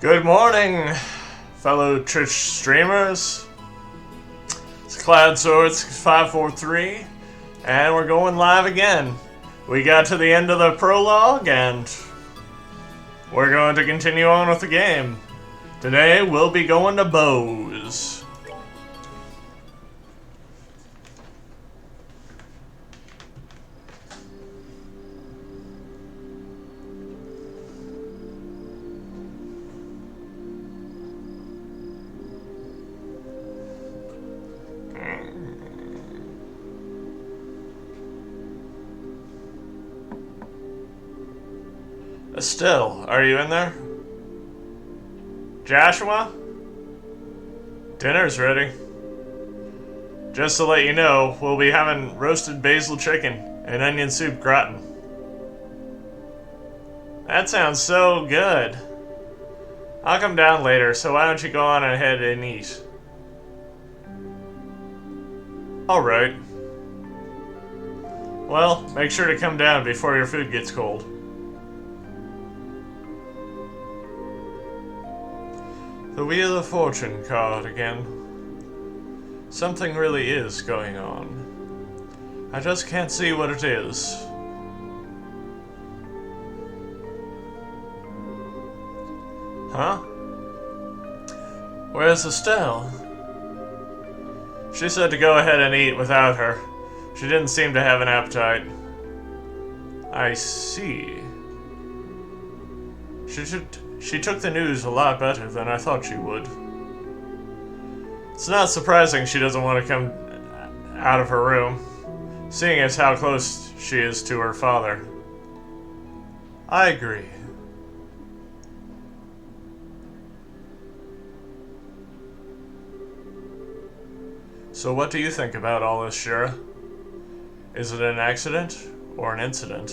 Good morning, fellow Twitch streamers. It's Cloud Swords 543, and we're going live again. We got to the end of the prologue, and we're going to continue on with the game. Today, we'll be going to Bose. Estelle, are you in there? Joshua? Dinner's ready. Just to let you know, we'll be having roasted basil chicken and onion soup gratin. That sounds so good. I'll come down later, so why don't you go on ahead and eat? Alright. Well, make sure to come down before your food gets cold. The Wheel of Fortune card again. Something really is going on. I just can't see what it is. Huh? Where's Estelle? She said to go ahead and eat without her. She didn't seem to have an appetite. I see. She took the news a lot better than I thought she would. It's not surprising she doesn't want to come out of her room, seeing as how close she is to her father. I agree. So what do you think about all this, Shira? Is it an accident or an incident?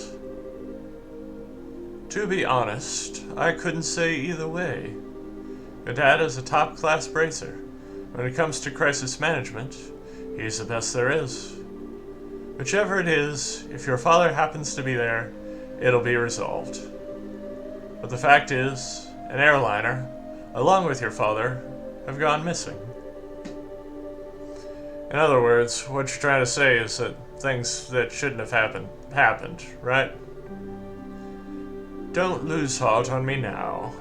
To be honest, I couldn't say either way. Your dad is a top-class bracer. When it comes to crisis management, he's the best there is. Whichever it is, if your father happens to be there, it'll be resolved. But the fact is, an airliner, along with your father, have gone missing. In other words, what you're trying to say is that things that shouldn't have happened, right? Don't lose heart on me now.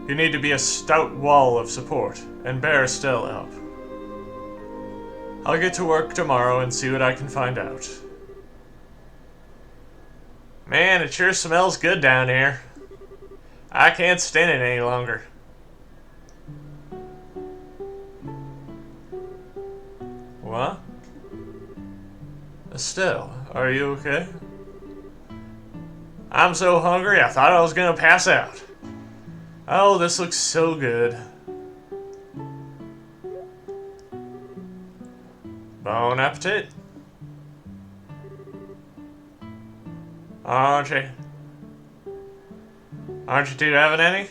You need to be a stout wall of support and bear Estelle up. I'll get to work tomorrow and see what I can find out. Man, it sure smells good down here. I can't stand it any longer. What? Estelle, are you okay? I'm so hungry I thought I was gonna pass out. Oh, this looks so good. Bon appetit. Aren't you two having any?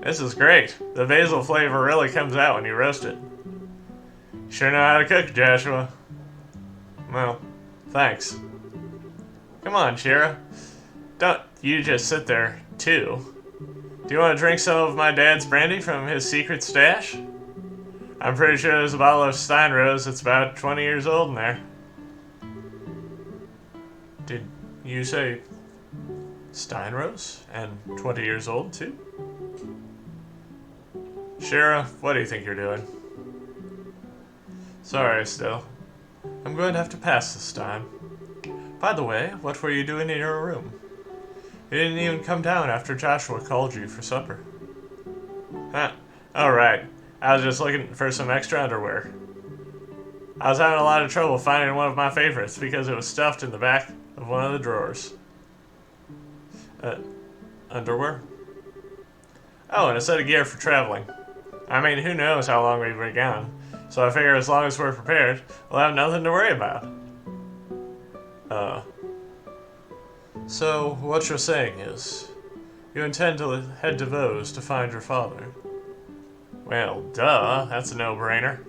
This is great. The basil flavor really comes out when you roast it. You sure know how to cook, Joshua. Well, thanks. Come on, Shira. Don't you just sit there, too. Do you want to drink some of my dad's brandy from his secret stash? I'm pretty sure there's a bottle of Steinrose that's about 20 years old in there. Did you say Steinrose? And 20 years old, too? Shira, what do you think you're doing? Sorry, Estelle. I'm going to have to pass this time. By the way, what were you doing in your room? You didn't even come down after Joshua called you for supper. Huh. Oh, right. I was just looking for some extra underwear. I was having a lot of trouble finding one of my favorites because it was stuffed in the back of one of the drawers. Underwear? Oh, and a set of gear for traveling. I mean, who knows how long we've been gone, so I figure as long as we're prepared, we'll have nothing to worry about. So, what you're saying is, you intend to head to Vose to find your father? Well, duh, that's a no-brainer.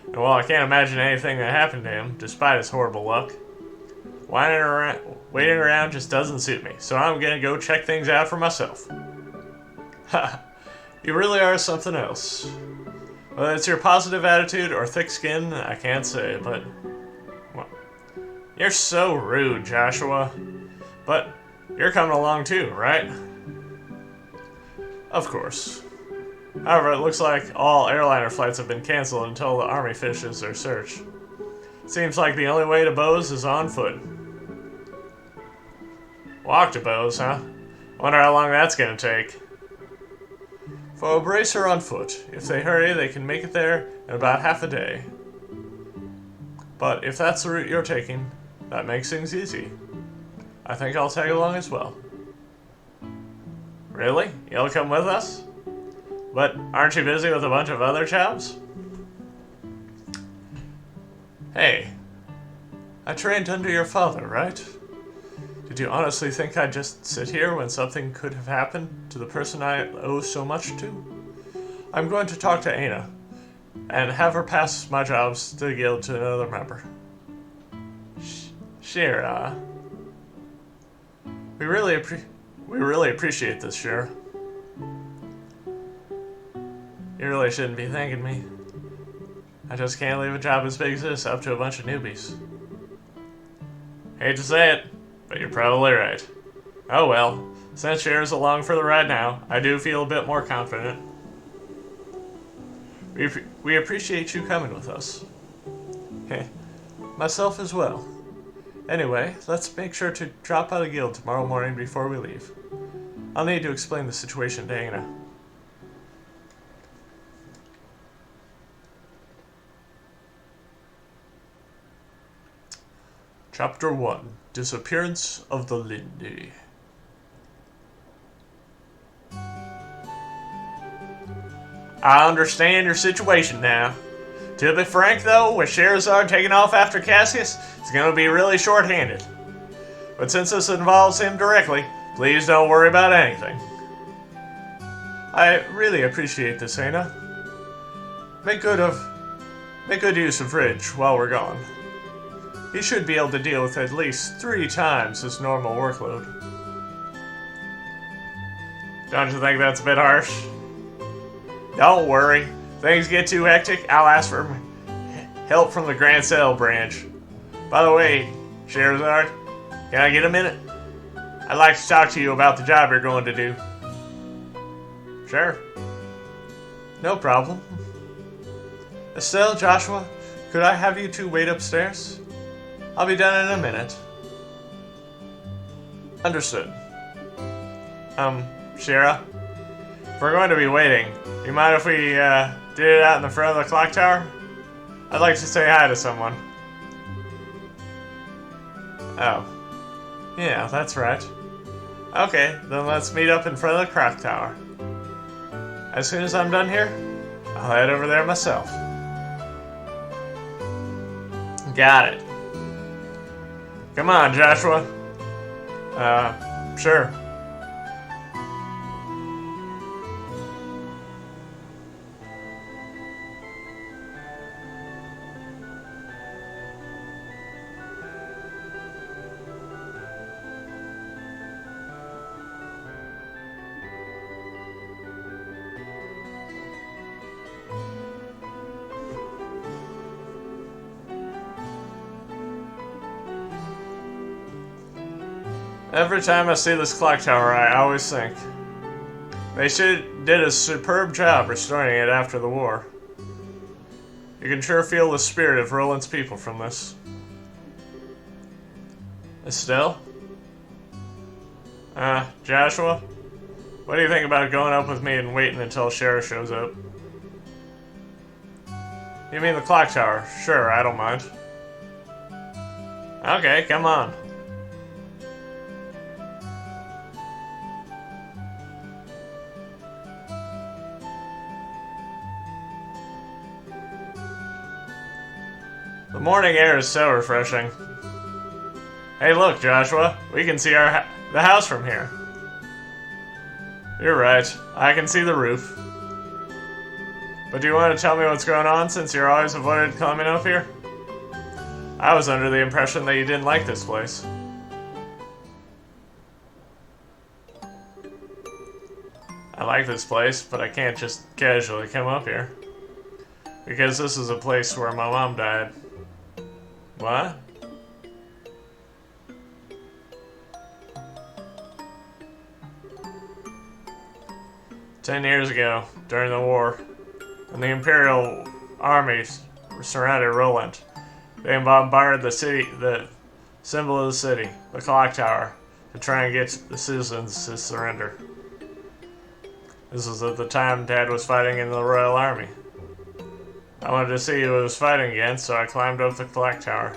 And while I can't imagine anything that happened to him, despite his horrible luck, waiting around just doesn't suit me, so I'm gonna go check things out for myself. Ha! You really are something else. Whether it's your positive attitude or thick skin, I can't say, but... Well, you're so rude, Joshua. But you're coming along too, right? Of course. However, it looks like all airliner flights have been canceled until the Army finishes their search. Seems like the only way to Bose is on foot. Walk to Bose, huh? Wonder how long that's gonna take. For a bracer on foot. If they hurry, they can make it there in about half a day. But if that's the route you're taking, that makes things easy. I think I'll tag along as well. Really? You'll come with us? But aren't you busy with a bunch of other jobs? Hey, I trained under your father, right? Did you honestly think I'd just sit here when something could have happened to the person I owe so much to? I'm going to talk to Aina, and have her pass my jobs to the guild to another member. Shira. We really appreciate this, Shira. You really shouldn't be thanking me. I just can't leave a job as big as this up to a bunch of newbies. Hate to say it, but you're probably right. Oh well, since Shira's along for the ride now, I do feel a bit more confident. We appreciate you coming with us. Heh, myself as well. Anyway, let's make sure to drop by the guild tomorrow morning before we leave. I'll need to explain the situation to Aina. Chapter 1. Disappearance of the Lindy. I understand your situation now. To be frank though, with Sherazard taking off after Cassius, it's going to be really short-handed. But since this involves him directly, please don't worry about anything. I really appreciate this, Aina. Make good use of Ridge while we're gone. He should be able to deal with at least 3 times his normal workload. Don't you think that's a bit harsh? Don't worry. Things get too hectic, I'll ask for help from the Grand Cell branch. By the way, Sherazard, can I get a minute? I'd like to talk to you about the job you're going to do. Sure. No problem. Estelle, Joshua, could I have you two wait upstairs? I'll be done in a minute. Understood. Shira? If we're going to be waiting, do you mind if we, did it out in the front of the clock tower? I'd like to say hi to someone. Oh. Yeah, that's right. Okay, then let's meet up in front of the clock tower. As soon as I'm done here, I'll head over there myself. Got it. Come on, Joshua. Sure. Every time I see this clock tower, I always think they did a superb job restoring it after the war. You can sure feel the spirit of Roland's people from this. Estelle? Joshua? What do you think about going up with me and waiting until Shara shows up? You mean the clock tower? Sure, I don't mind. Okay, come on. The morning air is so refreshing. Hey look, Joshua, we can see the house from here. You're right, I can see the roof. But do you want to tell me what's going on since you're always avoided coming up here? I was under the impression that you didn't like this place. I like this place, but I can't just casually come up here. Because this is a place where my mom died. What? "10 years ago, during the war, when the Imperial armies surrounded Roland, they bombarded the city, the symbol of the city, the clock tower, to try and get the citizens to surrender. This was at the time Dad was fighting in the Royal Army. I wanted to see who he was fighting against, so I climbed up the clock tower.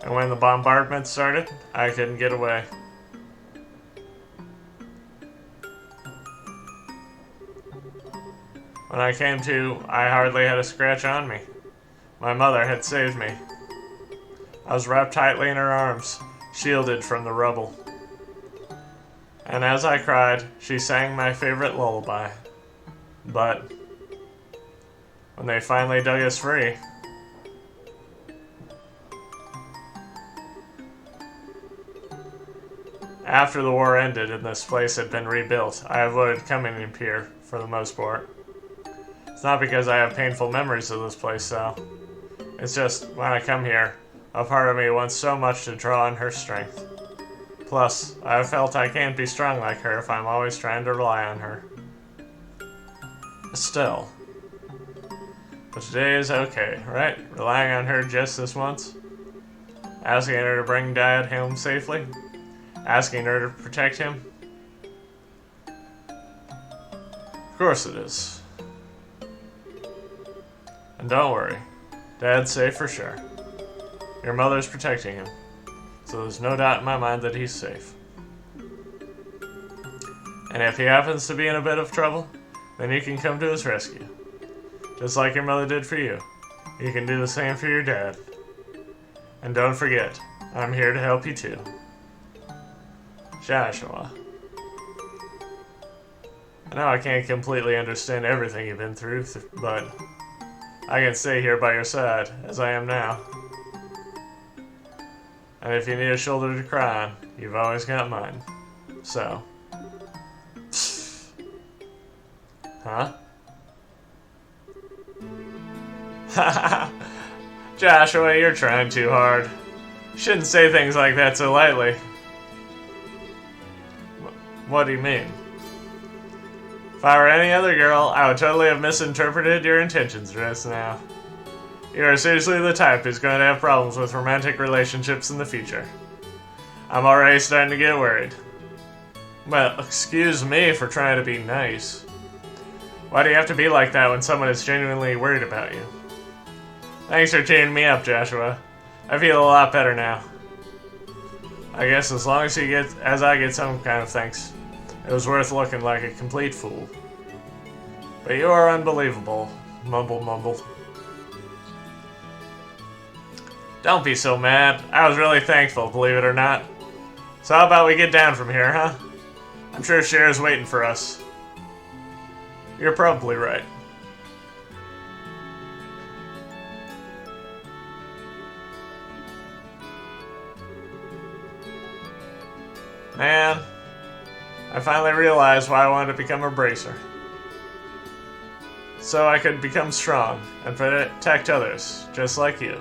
And when the bombardment started, I couldn't get away. When I came to, I hardly had a scratch on me. My mother had saved me. I was wrapped tightly in her arms, shielded from the rubble. And as I cried, she sang my favorite lullaby. But when they finally dug us free, after the war ended and this place had been rebuilt, I avoided coming in here for the most part. It's not because I have painful memories of this place, though. It's just, when I come here, a part of me wants so much to draw on her strength. Plus, I have felt I can't be strong like her if I'm always trying to rely on her. Still. But today is okay, right? Relying on her just this once? Asking her to bring Dad home safely? Asking her to protect him? Of course it is. And don't worry, Dad's safe for sure. Your mother's protecting him, so there's no doubt in my mind that he's safe. And if he happens to be in a bit of trouble, then you can come to his rescue. Just like your mother did for you. You can do the same for your dad. And don't forget, I'm here to help you too. Joshua. I know I can't completely understand everything you've been through, but I can stay here by your side, as I am now. And if you need a shoulder to cry on, you've always got mine. So. Huh? Joshua, you're trying too hard. You shouldn't say things like that so lightly. What do you mean? If I were any other girl, I would totally have misinterpreted your intentions just now. You are seriously the type who's going to have problems with romantic relationships in the future. I'm already starting to get worried. Well, excuse me for trying to be nice. Why do you have to be like that when someone is genuinely worried about you? Thanks for cheering me up, Joshua. I feel a lot better now. I guess as long as I get some kind of thanks, it was worth looking like a complete fool. But you are unbelievable. Mumble, mumble. Don't be so mad. I was really thankful, believe it or not. So how about we get down from here, huh? I'm sure Cher's waiting for us. You're probably right. Man, I finally realized why I wanted to become a bracer. So I could become strong and protect others, just like you.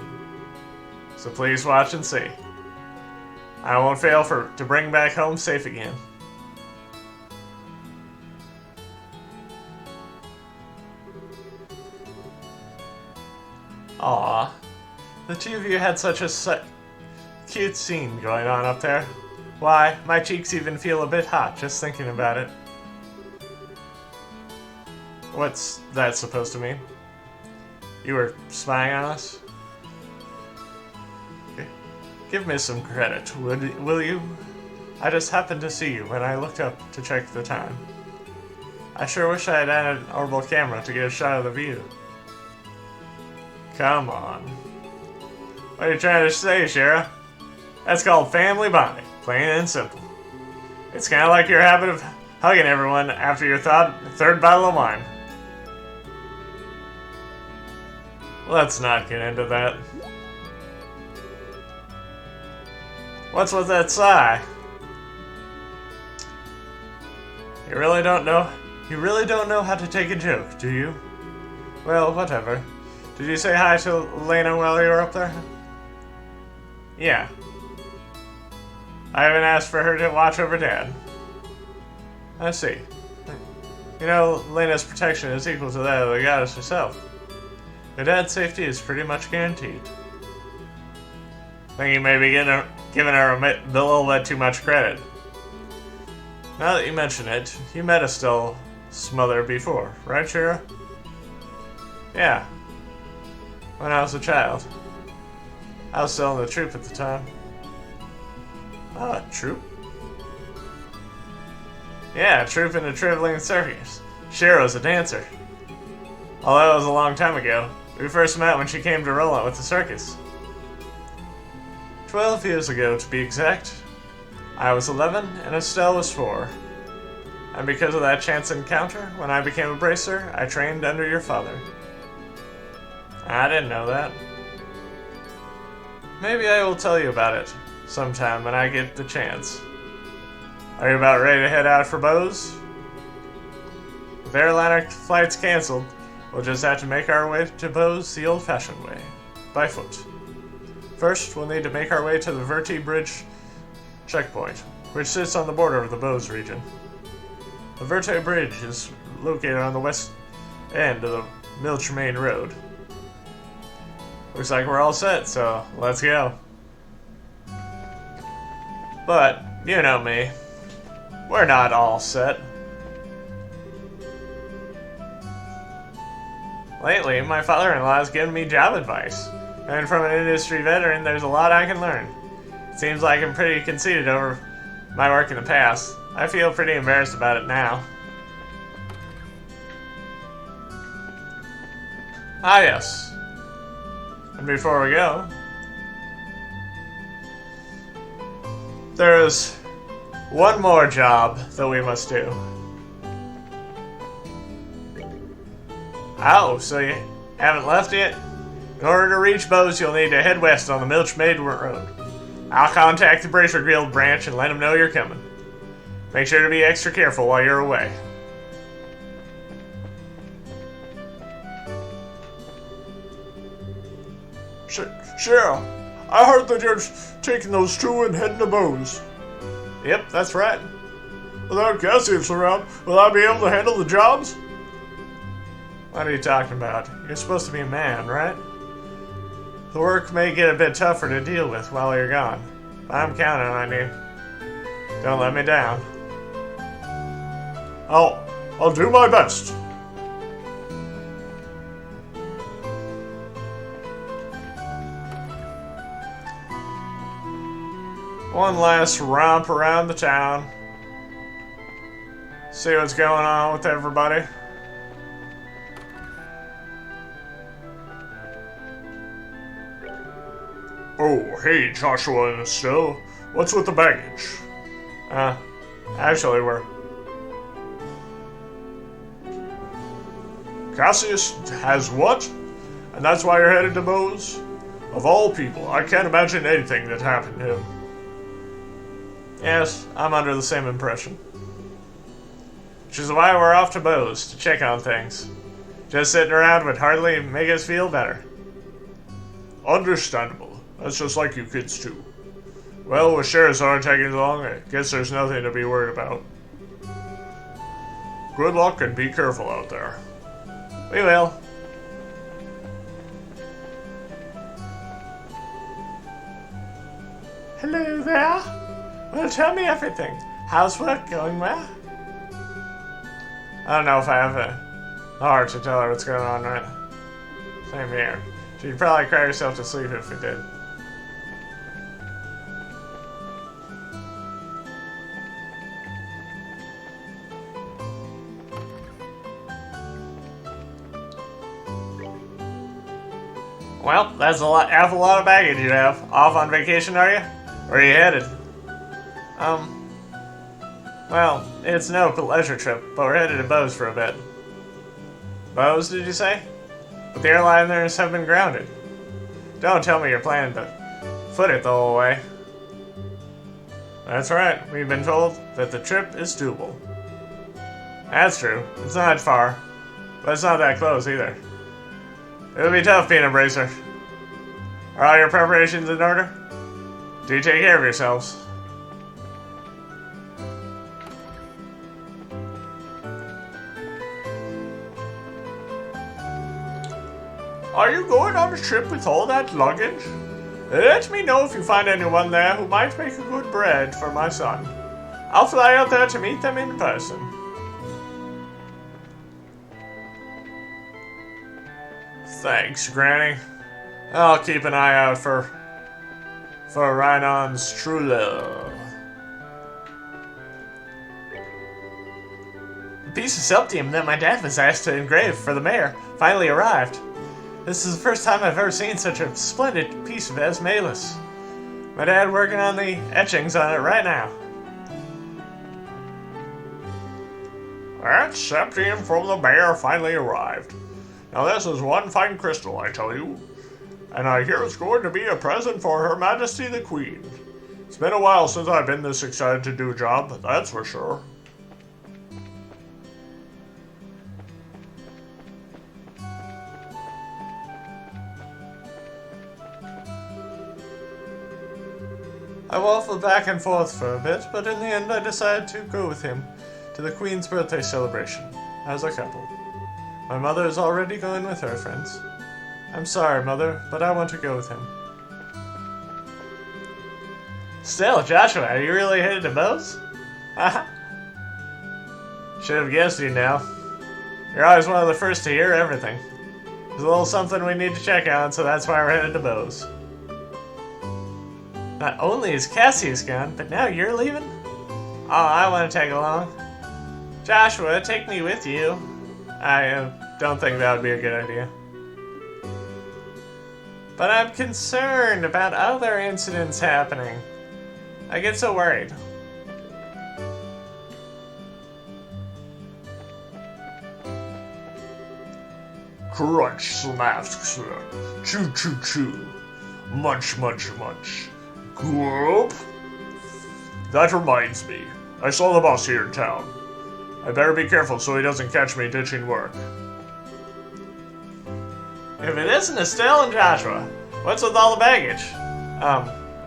So please watch and see. I won't fail to bring back home safe again. Aww, the two of you had such a cute scene going on up there. Why, my cheeks even feel a bit hot just thinking about it. What's that supposed to mean? You were spying on us? Give me some credit, will you? I just happened to see you when I looked up to check the time. I sure wish I had added an orbital camera to get a shot of the view. Come on. What are you trying to say, Shara? That's called family bonding, plain and simple. It's kind of like your habit of hugging everyone after your third bottle of wine. Let's not get into that. What's with that sigh? You really don't know? You really don't know how to take a joke, do you? Well, whatever. Did you say hi to Lena while you were up there? Yeah. I even asked for her to watch over Dad. I see. You know, Lena's protection is equal to that of the goddess herself. Your dad's safety is pretty much guaranteed. Think you may be giving her a little bit too much credit. Now that you mention it, you met Estelle Smother before, right, Shira? Yeah. When I was a child. I was still in the troupe at the time. Troupe? Yeah, troupe in a traveling circus. Shira was a dancer. Although it was a long time ago, we first met when she came to Rolla with the circus. 12 years ago, to be exact. I was 11 and Estelle was 4. And because of that chance encounter, when I became a bracer, I trained under your father. I didn't know that. Maybe I will tell you about it sometime when I get the chance. Are you about ready to head out for Bose? With airliner flights canceled, we'll just have to make our way to Bose the old-fashioned way, by foot. First, we'll need to make our way to the Verti Bridge checkpoint, which sits on the border of the Bose region. The Verti Bridge is located on the west end of the Milch Main Road. Looks like we're all set, so let's go. But, you know me, we're not all set. Lately, my father-in-law has given me job advice, and from an industry veteran, there's a lot I can learn. It seems like I'm pretty conceited over my work in the past. I feel pretty embarrassed about it now. Ah, yes. And before we go, there's one more job that we must do. Oh, so you haven't left yet? In order to reach Bose, you'll need to head west on the Milchmaid Road. I'll contact the Bracer Guild branch and let them know you're coming. Make sure to be extra careful while you're away. Cheryl, I heard that you're taking those two and heading to Bose. Yep, that's right. Without Cassius around, will I be able to handle the jobs? What are you talking about? You're supposed to be a man, right? The work may get a bit tougher to deal with while you're gone, but I'm counting on you. Don't let me down. I'll do my best. One last romp around the town. See what's going on with everybody. Oh, hey, Joshua and Estelle. What's with the baggage? Actually, we're... Cassius has what? And that's why you're headed to Bose? Of all people, I can't imagine anything that happened to him. Yes, I'm under the same impression. Which is why we're off to Bose, to check on things. Just sitting around would hardly make us feel better. Understandable. That's just like you kids too. Well, with Scheherazade tagging along, I guess there's nothing to be worried about. Good luck and be careful out there. We will. Hello there. Well, tell me everything. How's work going, well? I don't know if I have a heart to tell her what's going on, right? Same here. She'd probably cry herself to sleep if we did. Well, that's a awful lot of baggage you have. Off on vacation, are you? Where are you headed? Well, it's no leisure trip, but we're headed to Bose for a bit. Bose, did you say? But the airliners have been grounded. Don't tell me you're planning to foot it the whole way. That's right, we've been told that the trip is doable. That's true. It's not far. But it's not that close either. It'll be tough being a bracer. Are all your preparations in order? Do take care of yourselves. Are you going on a trip with all that luggage? Let me know if you find anyone there who might make a good bread for my son. I'll fly out there to meet them in person. Thanks, Granny. I'll keep an eye out for Rhinon's true love. The piece of silphium that my dad was asked to engrave for the mayor finally arrived. This is the first time I've ever seen such a splendid piece of Esmalus. My dad working on the etchings on it right now. That septium from the mayor finally arrived. Now this is one fine crystal, I tell you. And I hear it's going to be a present for Her Majesty the Queen. It's been a while since I've been this excited to do a job, that's for sure. I waffled back and forth for a bit, but in the end I decided to go with him to the Queen's birthday celebration, as a couple. My mother is already going with her friends. I'm sorry, Mother, but I want to go with him. Still, Joshua, are you really headed to Bose? Haha. Should have guessed you now. You're always one of the first to hear everything. There's a little something we need to check on, so that's why we're headed to Bose. Not only is Cassius gone, but now you're leaving? Oh, I want to tag along. Joshua, take me with you. I don't think that would be a good idea. But I'm concerned about other incidents happening. I get so worried. Crunch, snaps, chew, chew, chew. Munch, munch, munch. Gulp. That reminds me. I saw the boss here in town. I better be careful so he doesn't catch me ditching work. If it isn't Estelle and Joshua, what's with all the baggage?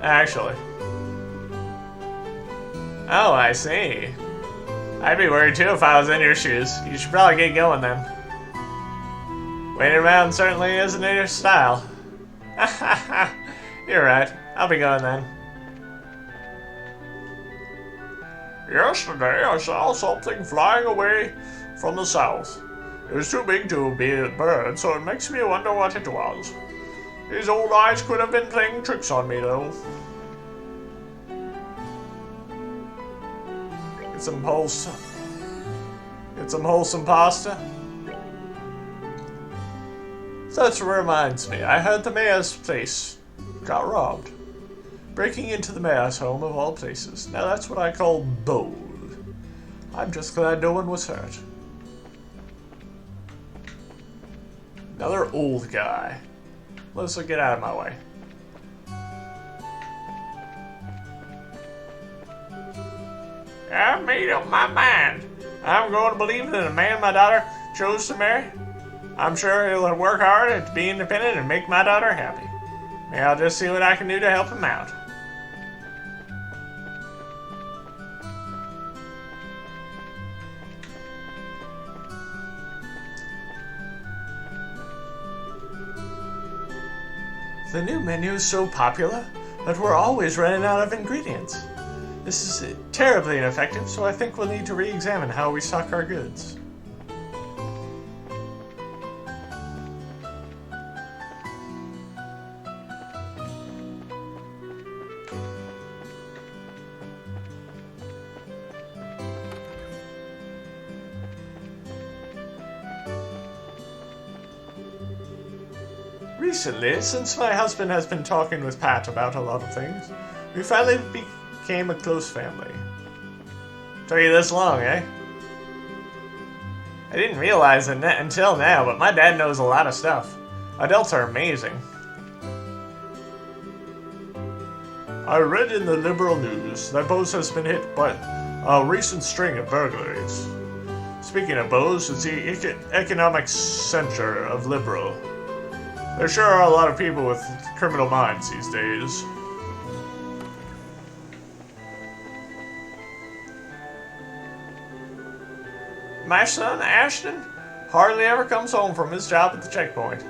Actually. Oh, I see. I'd be worried too if I was in your shoes. You should probably get going then. Waiting around certainly isn't in your style. You're right. I'll be going then. Yesterday I saw something flying away from the south. It was too big to be a bird, so it makes me wonder what it was. These old eyes could have been playing tricks on me, though. Get some wholesome pasta. That reminds me, I heard the mayor's place got robbed. Breaking into the mayor's home of all places. Now that's what I call bold. I'm just glad no one was hurt. Another old guy. Melissa, get out of my way. I made up my mind. I'm going to believe that the man my daughter chose to marry. I'm sure he'll work hard to be independent and make my daughter happy. Maybe I'll just see what I can do to help him out. The new menu is so popular that we're always running out of ingredients. This is terribly ineffective, so I think we'll need to re-examine how we stock our goods. Recently, since my husband has been talking with Pat about a lot of things, we finally became a close family. Took you this long, eh? I didn't realize it until now, but my dad knows a lot of stuff. Adults are amazing. I read in the liberal news that Bose has been hit by a recent string of burglaries. Speaking of Bose, it's the economic center of Liberal. There sure are a lot of people with criminal minds these days. My son, Ashton, hardly ever comes home from his job at the checkpoint.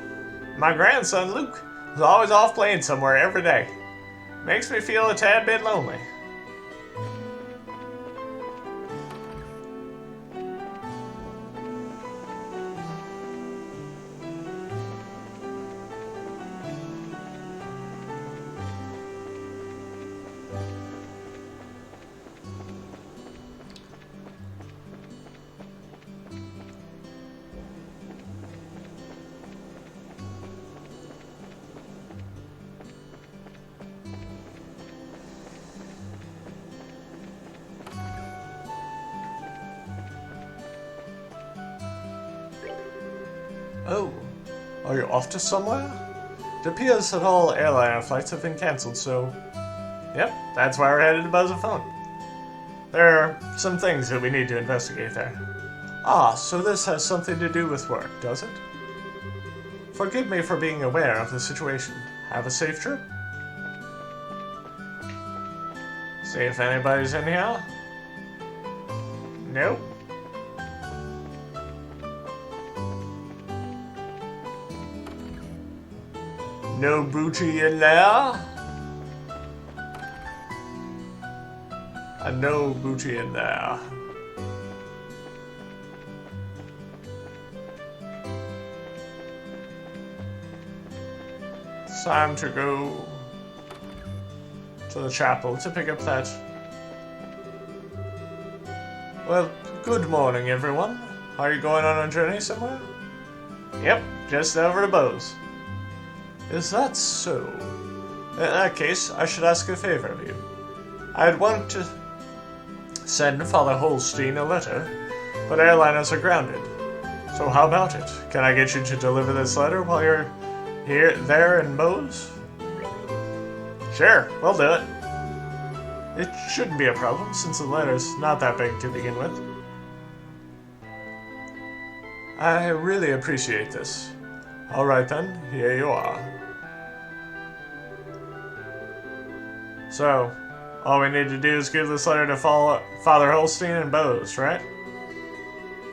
My grandson, Luke, is always off playing somewhere every day. Makes me feel a tad bit lonely. Oh, are you off to somewhere? It appears that all airliner flights have been cancelled, so... Yep, that's why we're headed to Buzzophone. There are some things that we need to investigate there. Ah, so this has something to do with work, does it? Forgive me for being aware of the situation. Have a safe trip. See if anybody's in here. Nope. No booty in there. And no booty in there. It's time to go to the chapel to pick up that. Well, good morning, everyone. Are you going on a journey somewhere? Yep, just over to Bose. Is that so? In that case, I should ask a favor of you. I'd want to send Father Holstein a letter, but airliners are grounded. So how about it? Can I get you to deliver this letter while you're there in Bose? Sure, we'll do it. It shouldn't be a problem, since the letter's not that big to begin with. I really appreciate this. Alright then, here you are. So, all we need to do is give this letter to Father Holstein in Bose, right?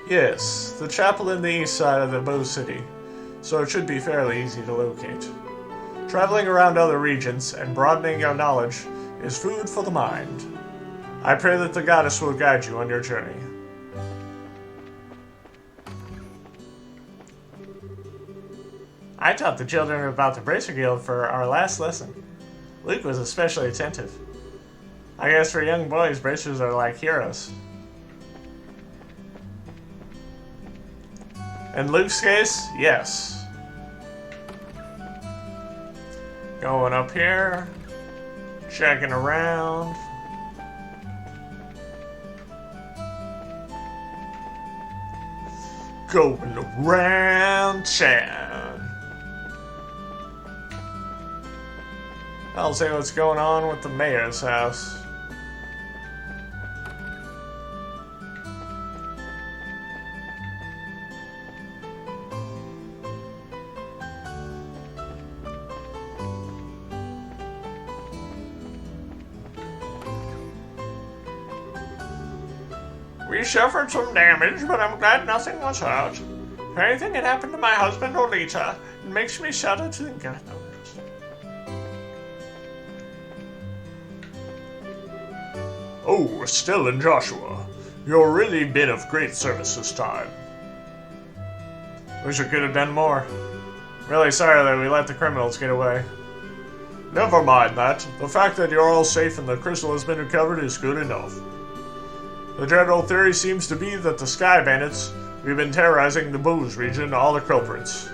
Yes, the chapel in the east side of the Bose city, so it should be fairly easy to locate. Traveling around other regions and broadening your knowledge is food for the mind. I pray that the goddess will guide you on your journey. I taught the children about the Bracer Guild for our last lesson. Luke was especially attentive. I guess for young boys, bracers are like heroes. In Luke's case, yes. Going up here, checking around. Going around town. I'll see what's going on with the mayor's house. We suffered some damage, but I'm glad nothing was hurt. If anything had happened to my husband or Lita, it makes me shudder to think of it. Oh, Estelle and Joshua, you've really been of great service this time. Wish we could have done more. Really sorry that we let the criminals get away. Never mind that. The fact that you're all safe and the crystal has been recovered is good enough. The general theory seems to be that the Sky Bandits we've been terrorizing the Bose region are all the culprits.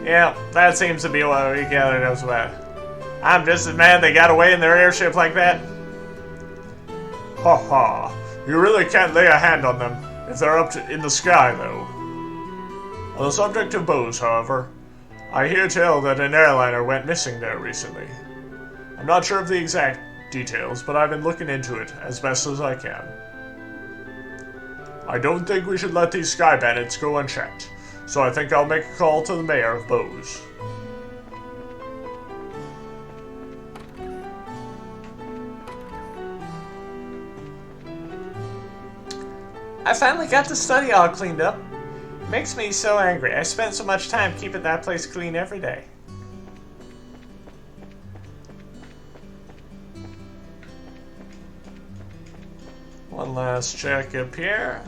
Yeah, that seems to be what we gathered as well. I'm just as mad they got away in their airship like that. Ha ha. You really can't lay a hand on them if they're up in the sky, though. On the subject of Bose, however, I hear tell that an airliner went missing there recently. I'm not sure of the exact details, but I've been looking into it as best as I can. I don't think we should let these sky bandits go unchecked. So I think I'll make a call to the mayor of Bose. I finally got the study all cleaned up. Makes me so angry. I spent so much time keeping that place clean every day. One last check up here.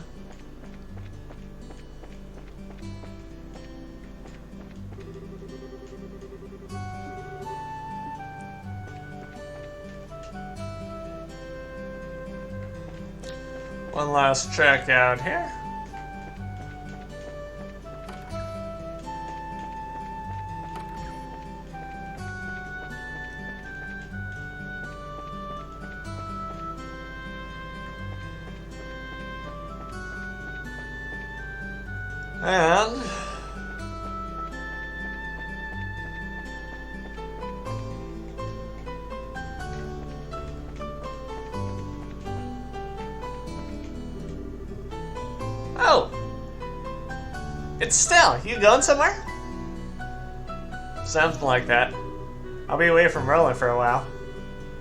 One last check out here. And Oh! It's Stell. You going somewhere? something like that. I'll be away from Roland for a while.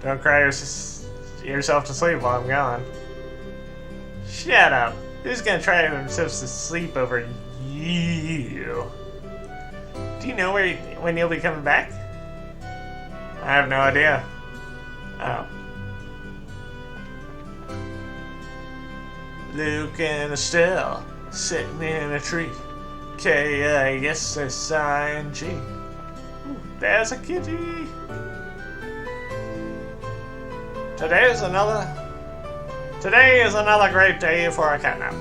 Don't cry yourself to sleep while I'm gone. Shut up. Who's gonna try himself to sleep over you? Do you know when you'll be coming back? I have no idea. Oh. Luke and Estelle sitting in a tree. K-I-S-S-I-N-G. Ooh, there's a kitty. Today is another great day for a catnap.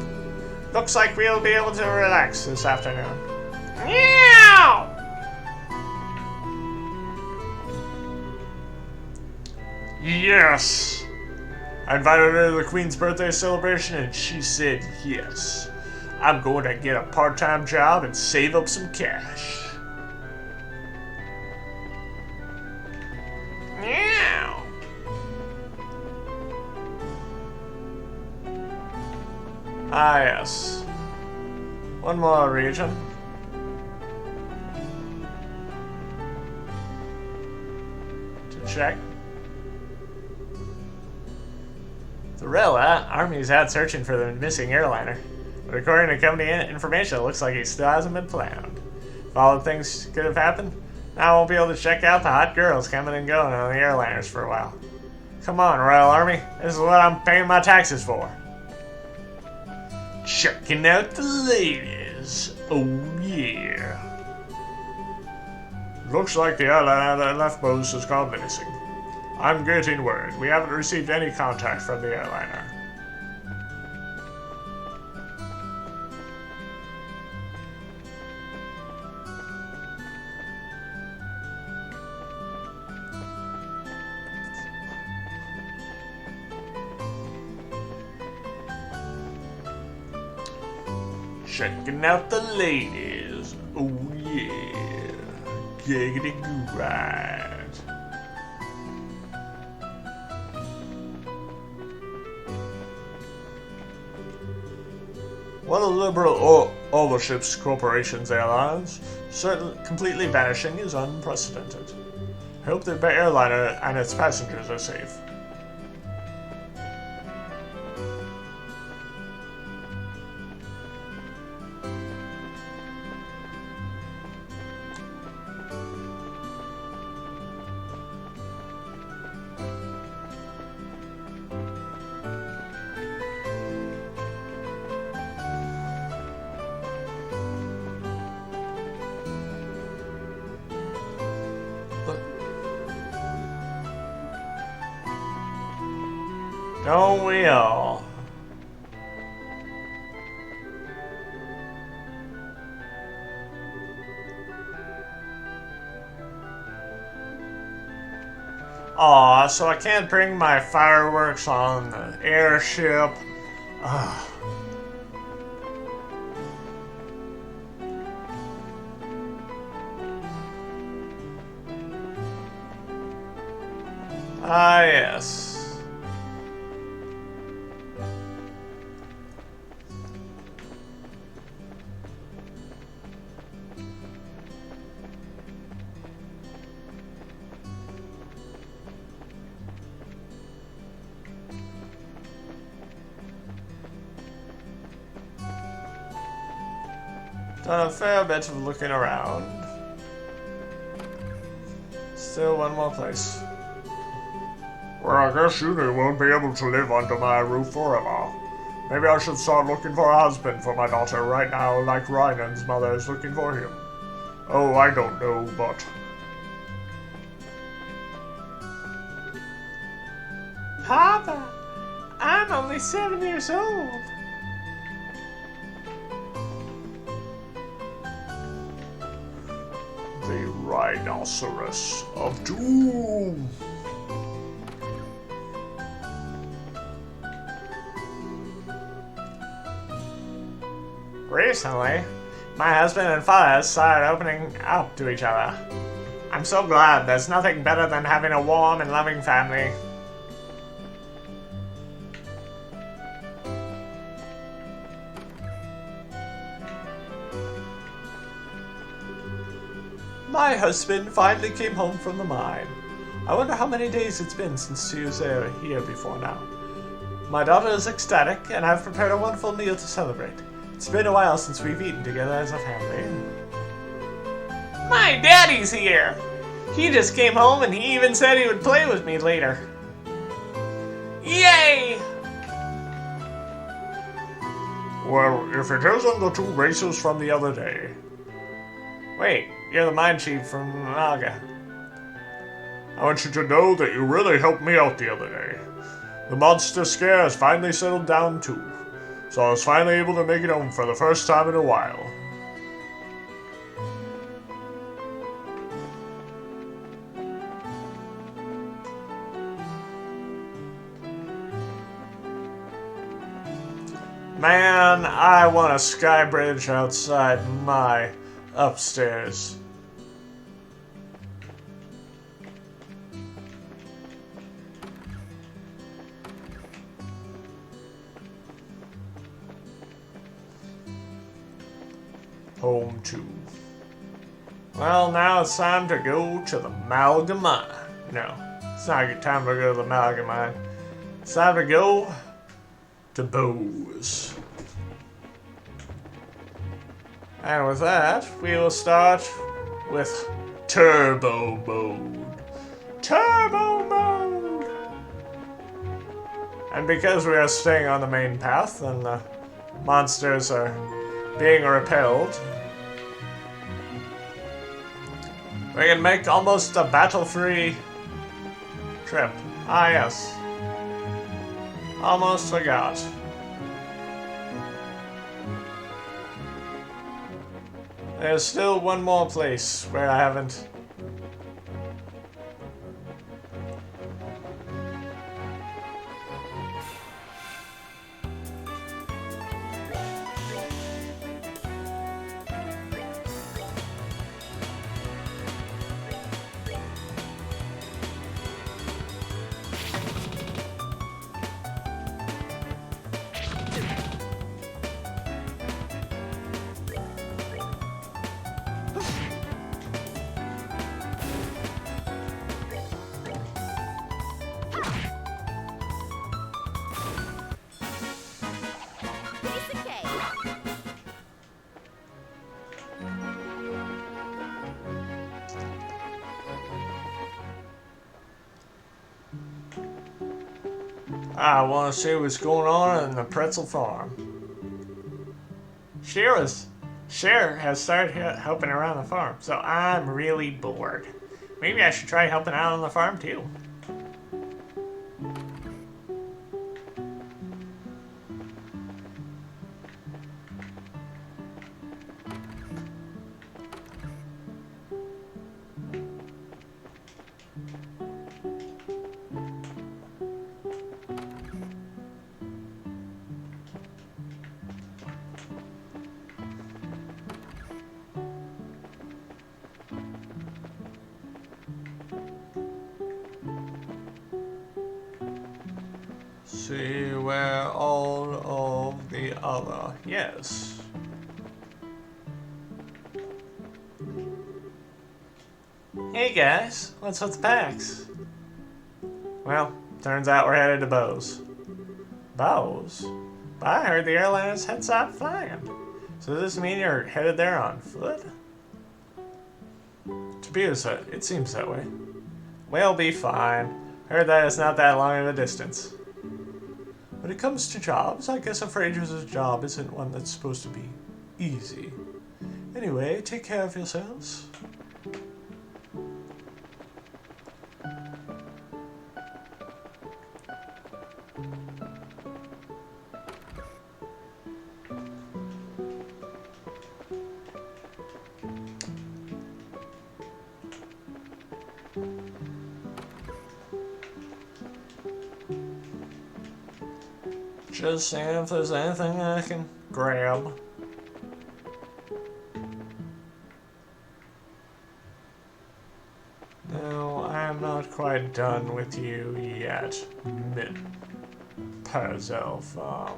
Looks like we'll be able to relax this afternoon. Meow! Yes! I invited her to the Queen's birthday celebration and she said yes. I'm going to get a part-time job and save up some cash. Meow! Ah, yes. One more region. To check. The Army's out searching for the missing airliner. But according to company information, it looks like he still hasn't been found. If all the things could have happened, now I won't be able to check out the hot girls coming and going on the airliners for a while. Come on, Royal Army. This is what I'm paying my taxes for. Checking out the ladies. Oh, yeah. Looks like the airliner that left Bose has gone missing. I'm getting word. We haven't received any contact from the airliner. Checking out the ladies. Oh yeah. Giggity goo ride. One of the liberal ownerships corporation's airlines, completely vanishing is unprecedented. I hope the airliner and its passengers are safe. Don't we all? Aw, so I can't bring my fireworks on the airship. Ah, yes. Done a fair bit of looking around. Still one more place. Well, I guess you two won't be able to live under my roof forever. Maybe I should start looking for a husband for my daughter right now, like Ryanan's mother is looking for him. Oh, I don't know, but... Papa, I'm only 7 years old. The Rhinoceros of Doom! Recently, my husband and father started opening up to each other. I'm so glad. There's nothing better than having a warm and loving family. My husband finally came home from the mine. I wonder how many days it's been since he was here before now. My daughter is ecstatic, and I've prepared a wonderful meal to celebrate. It's been a while since we've eaten together as a family. My daddy's here! He just came home and he even said he would play with me later. Yay! Well, if it isn't the two racers from the other day. Wait, you're the mine chief from Naga. I want you to know that you really helped me out the other day. The monster scare has finally settled down too, so I was finally able to make it home for the first time in a while. Man, I want a sky bridge outside my upstairs. Home to. Well, now it's time to go to the Malga Mine. No, it's not a good time to go to the Malga Mine. It's time to go to Bose. And with that, we will start with Turbo Mode. Turbo Mode! And because we are staying on the main path and the monsters are being repelled, we can make almost a battle-free trip. Ah, yes. Almost forgot. There's still one more place where I haven't. Piece of cake. I want to see what's going on in the pretzel farm. Cher has started helping around the farm, so I'm really bored. Maybe I should try helping out on the farm too. See where all of the other. Yes. Hey guys, what's with the packs? Well, turns out we're headed to Bose. Bose? But I heard the airlines had stopped flying. So does this mean you're headed there on foot? To be honest, it seems that way. We'll be fine. Heard that it's not that long of a distance. When it comes to jobs, I guess a Fraser's job isn't one that's supposed to be easy. Anyway, take care of yourselves. Just seeing if there's anything I can grab. No, I am not quite done with you yet, Perzelf.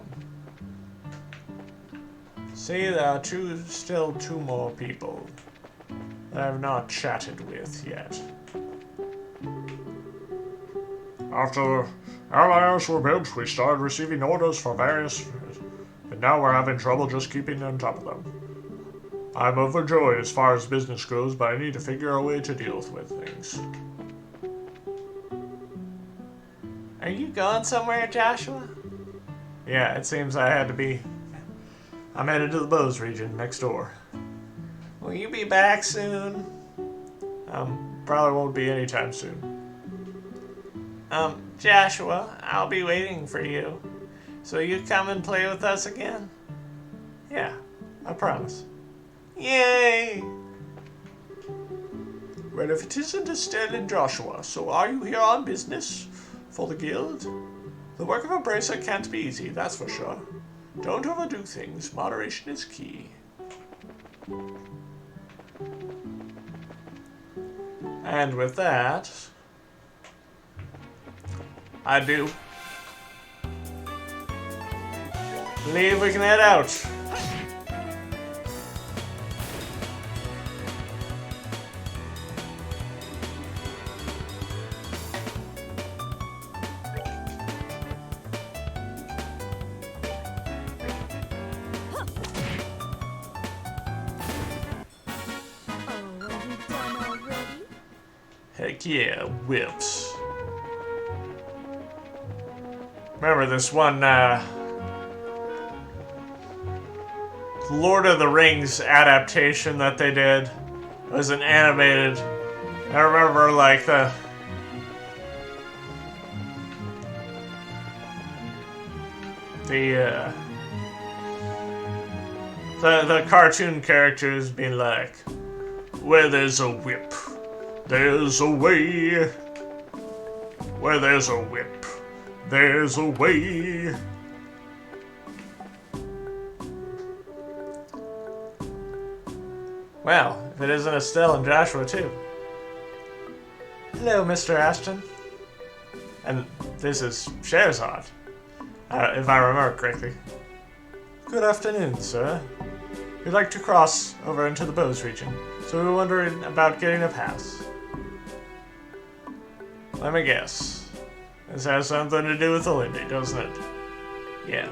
See, there are still two more people that I have not chatted with yet. After allies were built, we started receiving orders for various, but now we're having trouble just keeping on top of them. I'm overjoyed as far as business goes, but I need to figure a way to deal with things. Are you going somewhere, Joshua? Yeah, it seems I had to be. I'm headed to the Bose region next door. Will you be back soon? Probably won't be anytime soon. Joshua, I'll be waiting for you. So you come and play with us again? Yeah, I promise. Yay! Well, if it isn't Estelle and Joshua, so are you here on business? For the guild? The work of a bracer can't be easy, that's for sure. Don't overdo things, moderation is key. And with that, I do believe we can head out. Oh, are you done already? Heck yeah, whips. Remember this one, Lord of the Rings adaptation that they did? It was an animated. I remember, like, the cartoon characters being like, where there's a whip, there's a way. Where there's a whip, there's a way. Well, if it isn't Estelle and Joshua too. Hello, Mr. Ashton. And this is Scheherazade, if I remember correctly. Good afternoon, sir. We'd like to cross over into the Bose region, so we were wondering about getting a pass. Let me guess. This has something to do with Elendil, doesn't it? Yeah.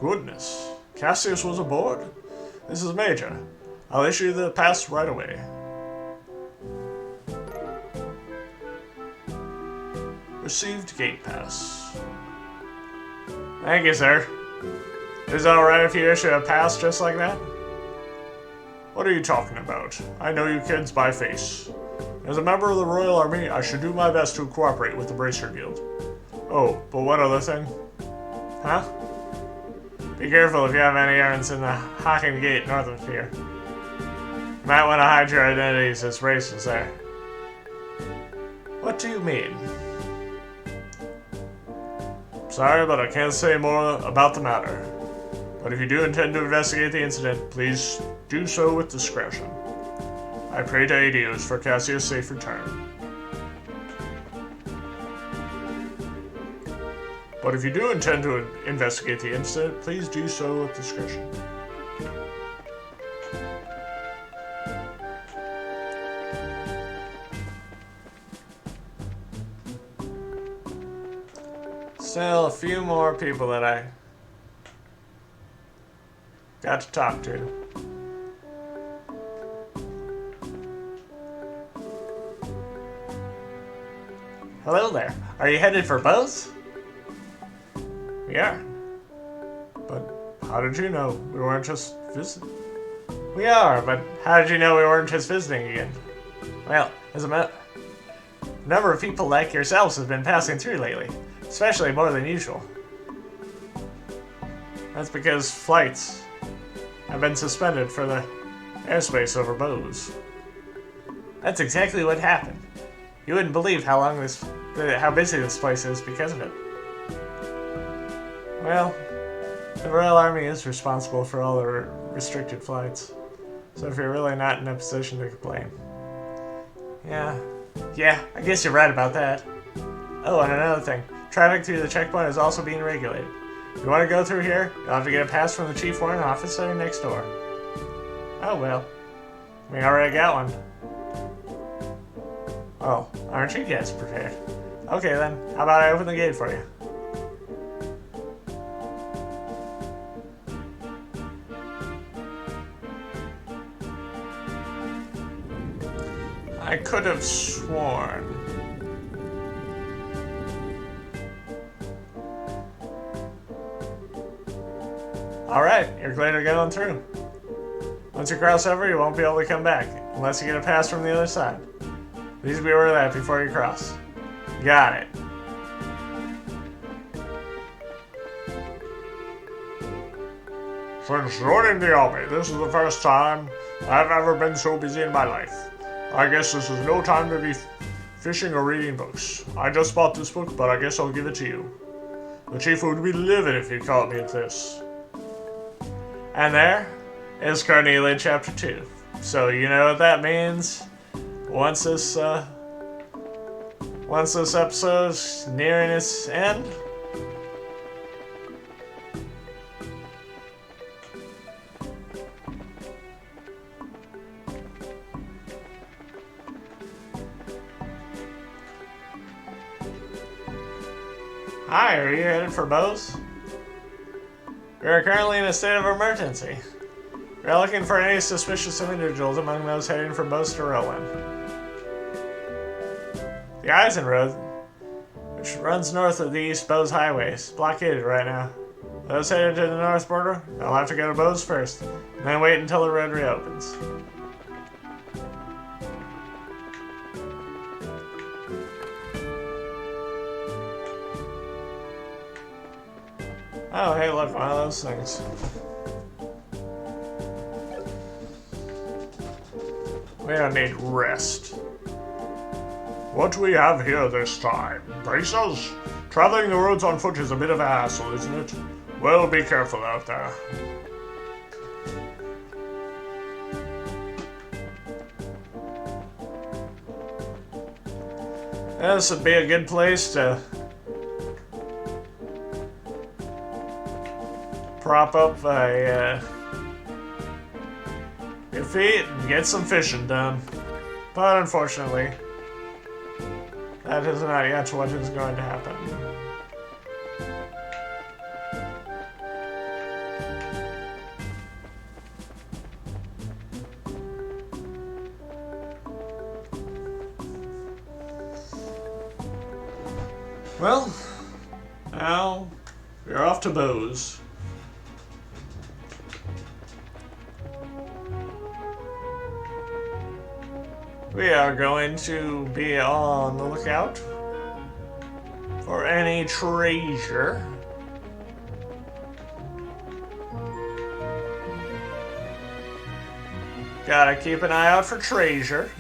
Goodness. Cassius was aboard? This is Major. I'll issue the pass right away. Received gate pass. Thank you, sir. Is it alright if you issue a pass just like that? What are you talking about? I know you kids by face. As a member of the Royal Army, I should do my best to cooperate with the Bracer Guild. Oh, but one other thing. Huh? Be careful if you have any errands in the Haken Gate north of here. You might want to hide your identities as racers there. What do you mean? Sorry, but I can't say more about the matter. But if you do intend to investigate the incident, please do so with discretion. I pray to Aidios for Cassius' safe return. But if you do intend to investigate the incident, please do so with discretion. Still a few more people that I got to talk to. Hello there. Are you headed for Bose? Yeah. But how did you know we weren't just visiting? We are, but how did you know we weren't just visiting again? Well, as a number of people like yourselves have been passing through lately, especially more than usual. That's because flights have been suspended for the airspace over Bose. That's exactly what happened. You wouldn't believe how busy this place is because of it. Well, the Royal Army is responsible for all the restricted flights. So if you're really not in a position to complain. Yeah, I guess you're right about that. Oh, and another thing. Traffic through the checkpoint is also being regulated. If you want to go through here, you'll have to get a pass from the Chief Warrant Officer next door. Oh well. We already got one. Oh, aren't you guys prepared? Okay then, how about I open the gate for you? I could have sworn. Alright, you're clear to get on through. Once you cross over, you won't be able to come back, unless you get a pass from the other side. Please be aware of that before you cross. Got it. Since joining the army, this is the first time I've ever been so busy in my life. I guess this is no time to be fishing or reading books. I just bought this book, but I guess I'll give it to you. The chief would be livid if he caught me at this. And there is Carnelia Chapter 2. So you know what that means? Once this episode's nearing its end, Hi, are you headed for Bose? We are currently in a state of emergency. We are looking for any suspicious individuals among those heading for Bose to Rowan. The Eisen Road, which runs north of the East Bose Highway, is blockaded right now. Those headed to the north border, they'll have to go to Bose first, and then wait until the road reopens. Oh, hey, look, one of those things. We don't need rest. What do we have here this time? Braces? Traveling the roads on foot is a bit of a hassle, isn't it? Well, be careful out there. This would be a good place to prop up your feet and get some fishing done. But unfortunately, that is not yet what is going to happen. Well, now we're off to Bose. We are going to be on the lookout for any treasure. Gotta keep an eye out for treasure.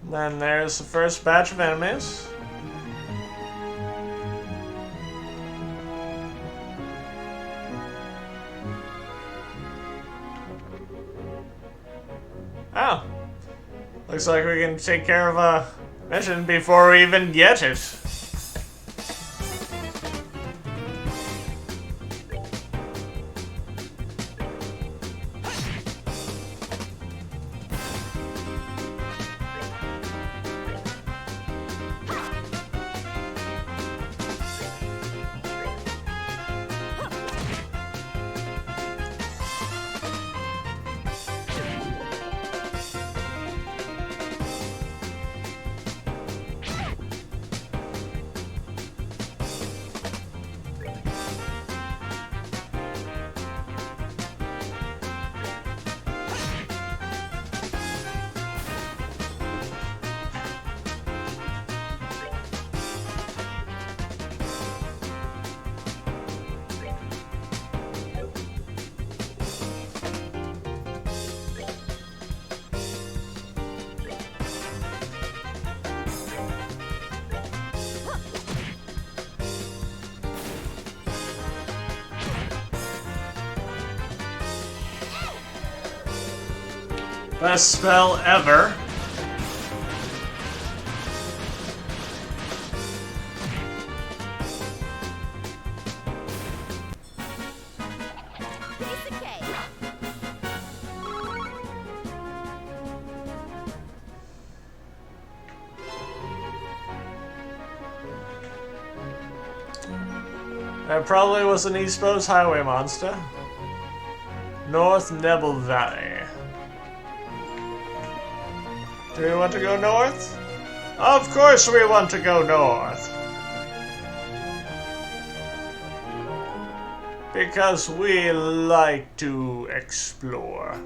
Then there's the first batch of enemies. Oh. Looks like we can take care of a mission before we even get it. Best spell ever. Piece of cake. That probably was an East Bowes Highway monster. North Nebel Valley. Do we want to go north? Of course we want to go north. Because we like to explore.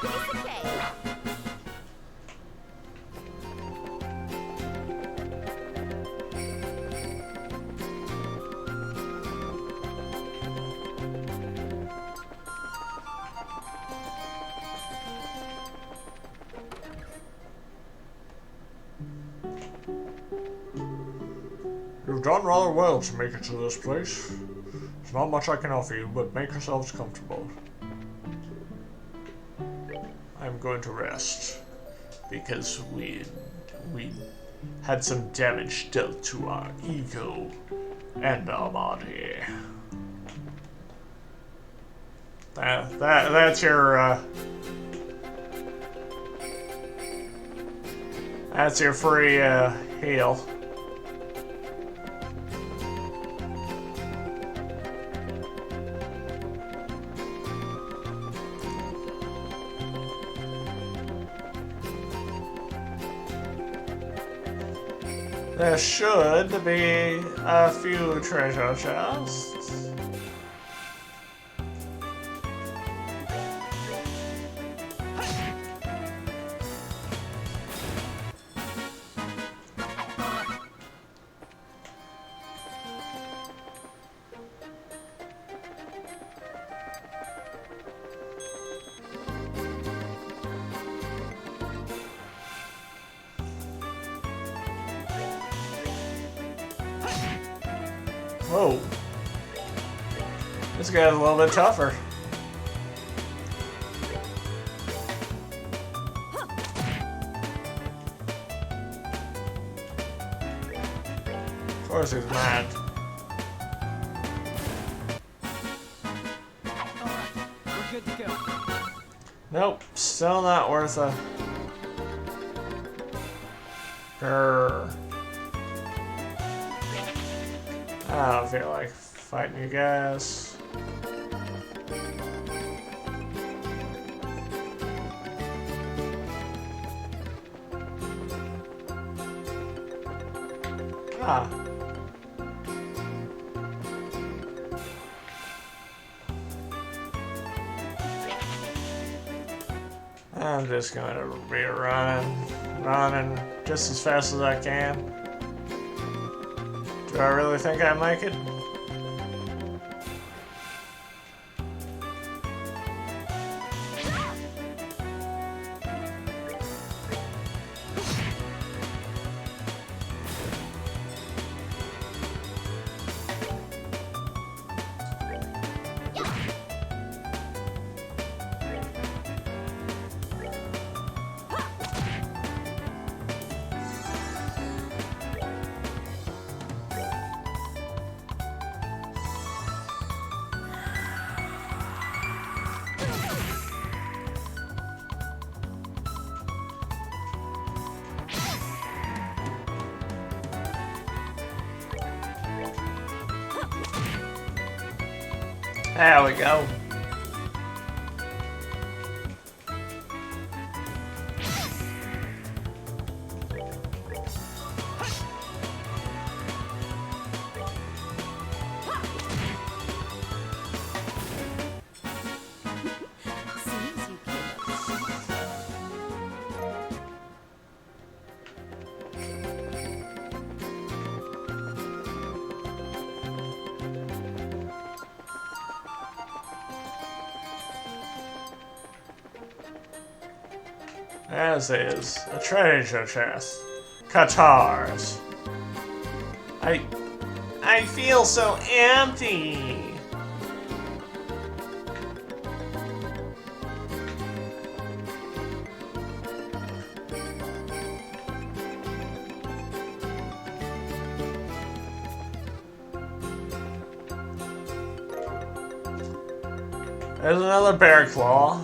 Piece of cake. You've done rather well to make it to this place. There's not much I can offer you, but make yourselves comfortable. I'm going to rest. Because we had some damage dealt to our ego and our body. That's your free heal. There should be a few treasure chests. Whoa. This guy's a little bit tougher. Of course he's mad. We're good to go. Nope, still not worth a... Grr. I don't feel like fighting you guys. Ah. I'm just gonna be running just as fast as I can. Do I really think I make it? There we go. Seems you came up short. As is a treasure chest. Guitars. I feel so empty. There's another bear claw.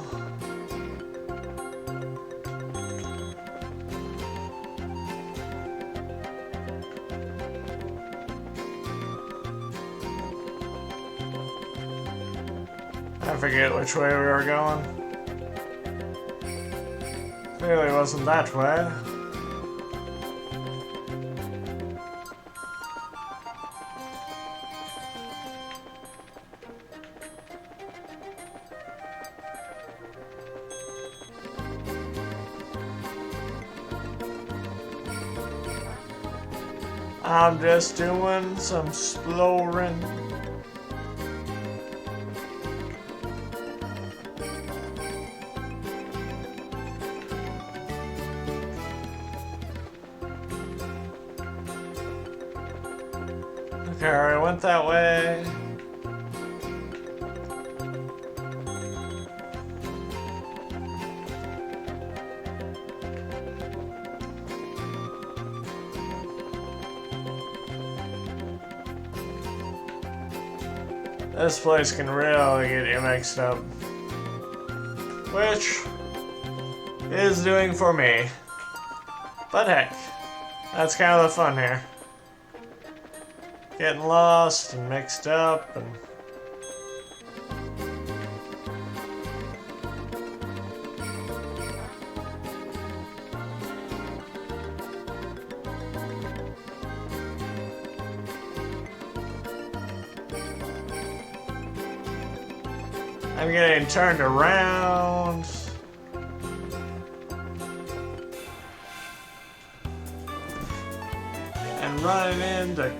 I forget which way we were going. Clearly wasn't that way. I'm just doing some exploring. Okay, I went that way. This place can really get you mixed up. Which is doing for me. But heck, that's kind of the fun here. Getting lost and mixed up and... I'm getting turned around. And running into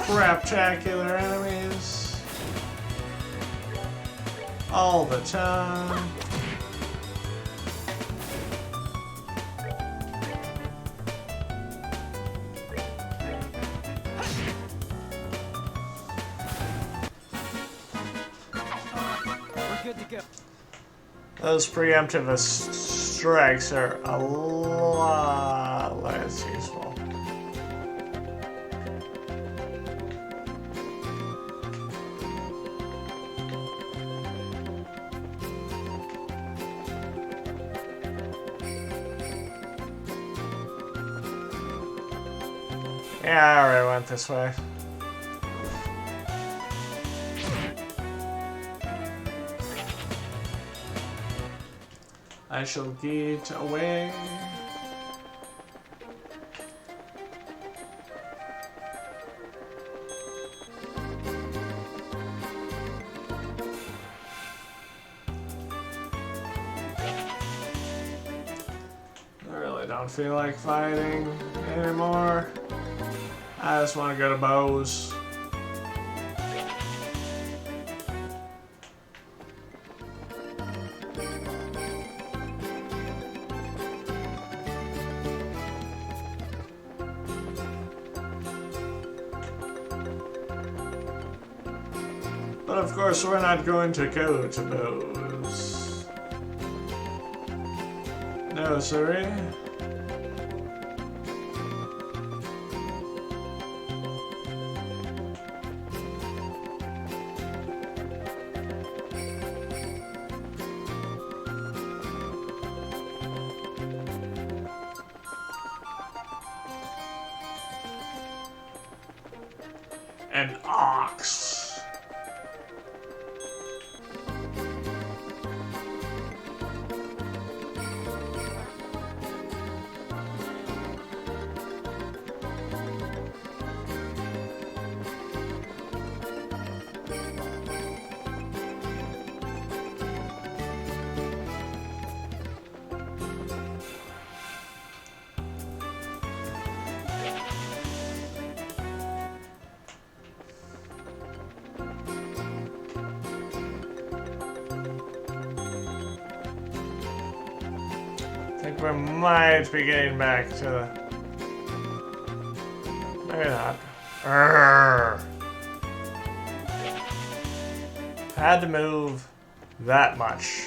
craptacular enemies. All the time. We're good to go. Those preemptive strikes are a lot less useful. Yeah, I already went this way. I shall get away. I really don't feel like fighting anymore. I just want to go to Bose. But of course, we're not going to go to Bose. No, sorry. An ox. like we might be getting back to the... Maybe not. Urgh. Had to move that much.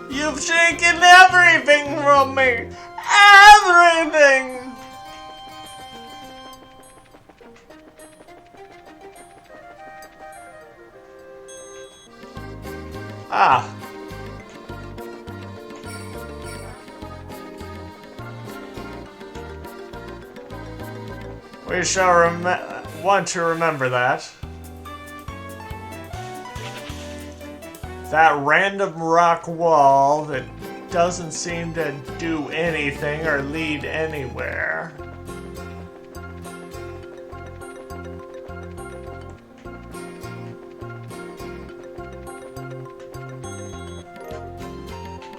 You've taken everything from me! Everything! Ah. We shall want to remember that. That random rock wall that doesn't seem to do anything or lead anywhere.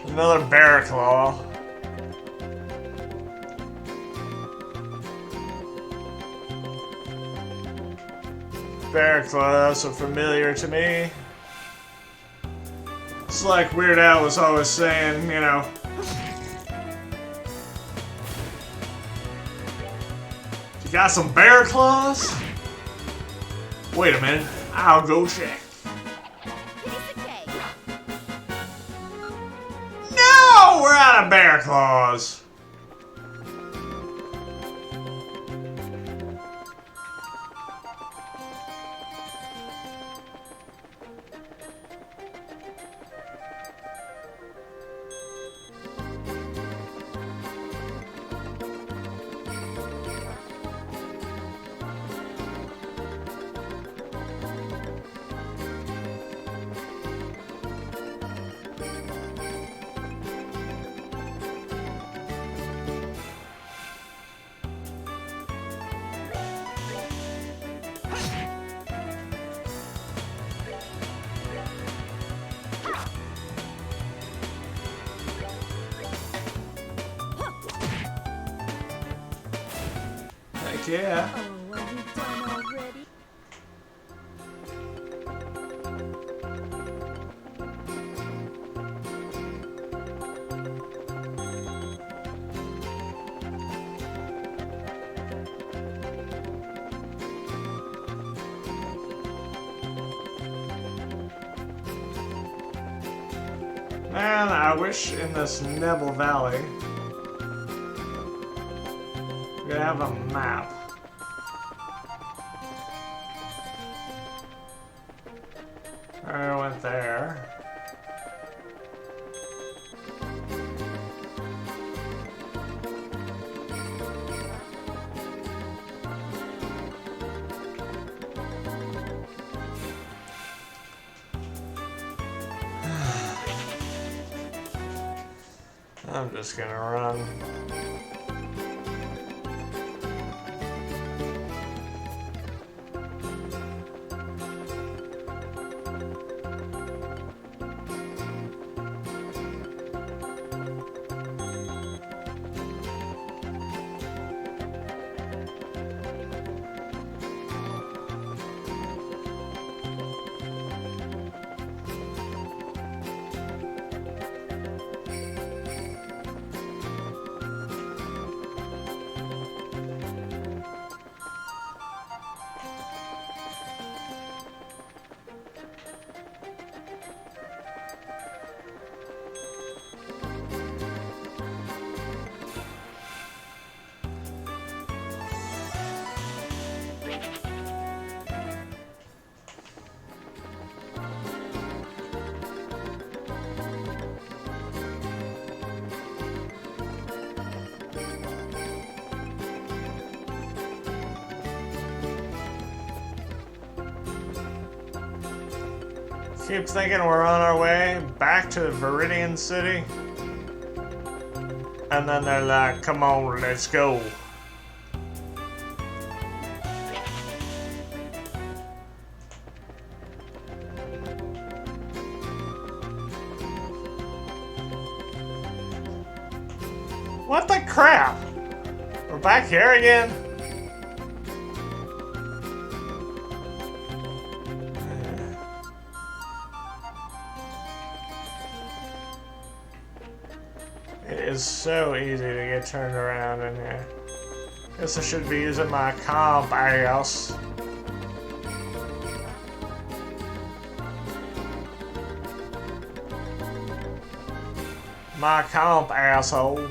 Another bear claw. Bear claws are familiar to me. It's like Weird Al was always saying, you know. You got some bear claws? Wait a minute, I'll go check. No, we're out of bear claws. Yeah. Oh, are you done already? Man, I wish in this Nebel Valley we could have a map. I went there. I'm just gonna run. Keep thinking we're on our way back to Viridian City. And then they're like, come on, let's go. What the crap? We're back here again? is so easy to get turned around in here. Guess I should be using my compass. My comp asshole.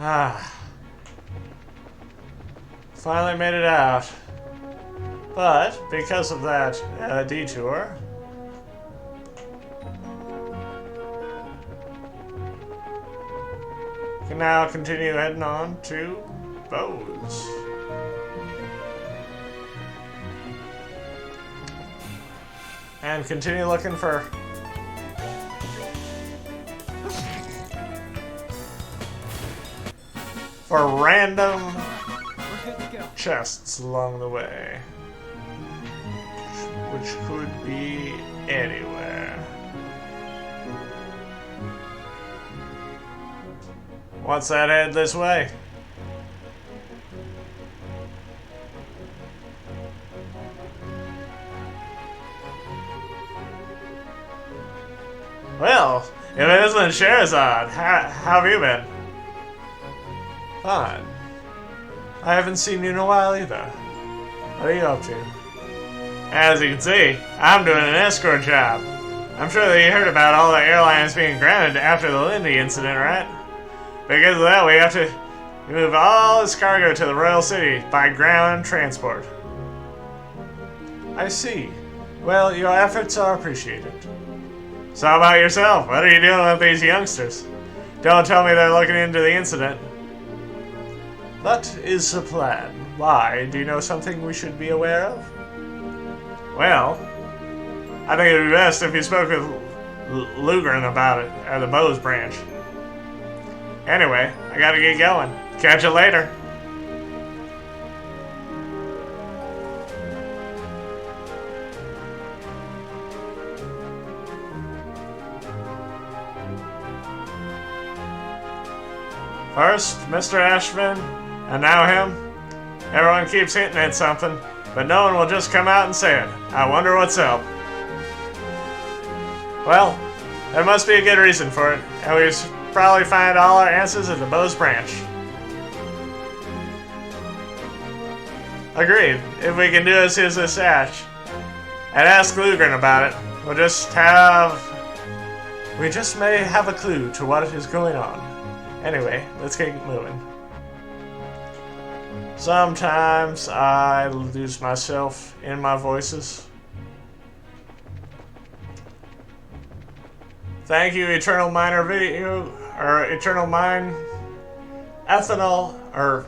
Ah. Finally made it out. But, because of that detour, can now continue heading on to Bose. And continue looking for random We're good to go. chests along the way, which could be anywhere. What's that head this way? Well, if it isn't Sherazad, how have you been? Fine. I haven't seen you in a while either. What are you up to? As you can see, I'm doing an escort job. I'm sure that you heard about all the airlines being grounded after the Lindy incident, right? Because of that, we have to move all this cargo to the Royal City by ground transport. I see. Well, your efforts are appreciated. So how about yourself? What are you doing with these youngsters? Don't tell me they're looking into the incident. That is the plan. Why? Do you know something we should be aware of? Well, I think it would be best if you spoke with Lugren about it at the Bose branch. Anyway, I gotta get going. Catch you later. First, Mr. Ashman, and now him. Everyone keeps hinting at something, but no one will just come out and say it. I wonder what's up. Well, there must be a good reason for it, and we probably find all our answers at the Bose branch. Agreed. If we can do as his dispatch and ask Lugren about it, we just may have a clue to what is going on. Anyway, let's keep moving. Sometimes I lose myself in my voices. Thank you, Eternal Miner Video, or Eternal Mine, Ethanol, or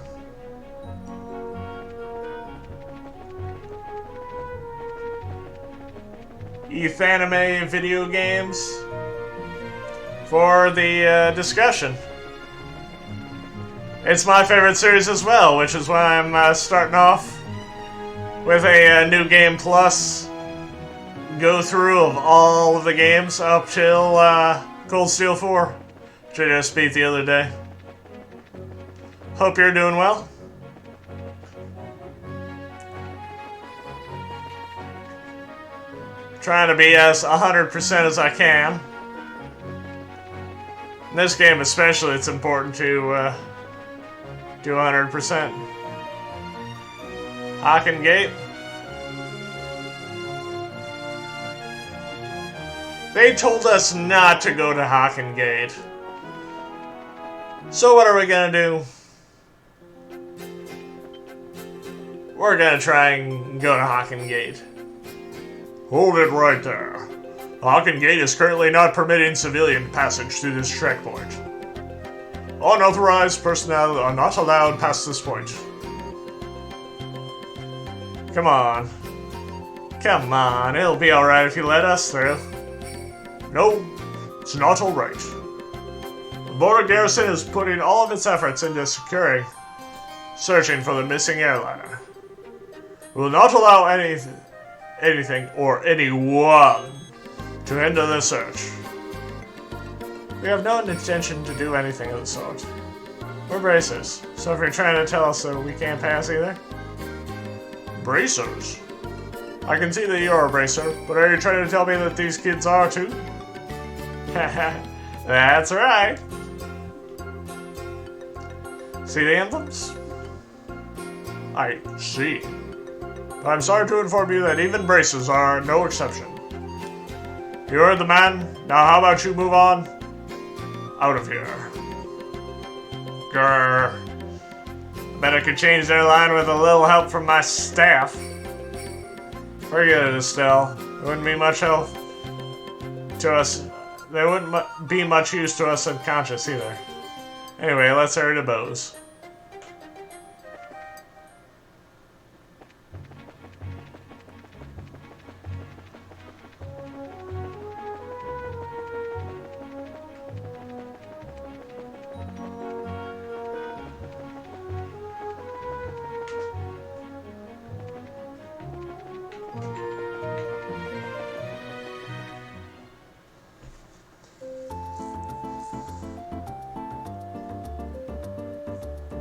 Ethanime Video Games, for the discussion. It's my favorite series as well, which is why I'm starting off with a New Game Plus go through of all of the games up till Cold Steel 4, which I just beat the other day. Hope you're doing well. Trying to be as 100% as I can. In this game especially, it's important to do 100%. Haken Gate. They told us not to go to Haken Gate. So what are we gonna do? We're gonna try and go to Haken Gate. Hold it right there. Haken Gate is currently not permitting civilian passage through this checkpoint. Unauthorized personnel are not allowed past this point. Come on. Come on, it'll be alright if you let us through. No, it's not alright. Border Garrison is putting all of its efforts into searching for the missing airliner. We will not allow anything or anyone to hinder the search. We have no intention to do anything of the sort. We're bracers, so if you're trying to tell us that we can't pass either, Bracers? I can see that you're a bracer, but are you trying to tell me that these kids are too? That's right. See the emblems? I see. But I'm sorry to inform you that even bracers are no exception. You heard the man. Now how about you move on? Out of here. Grr. Bet I could change their line with a little help from my staff. Forget it, Estelle. It wouldn't be much help to us. They wouldn't be much use to us unconscious either. Anyway, let's hurry to Bose.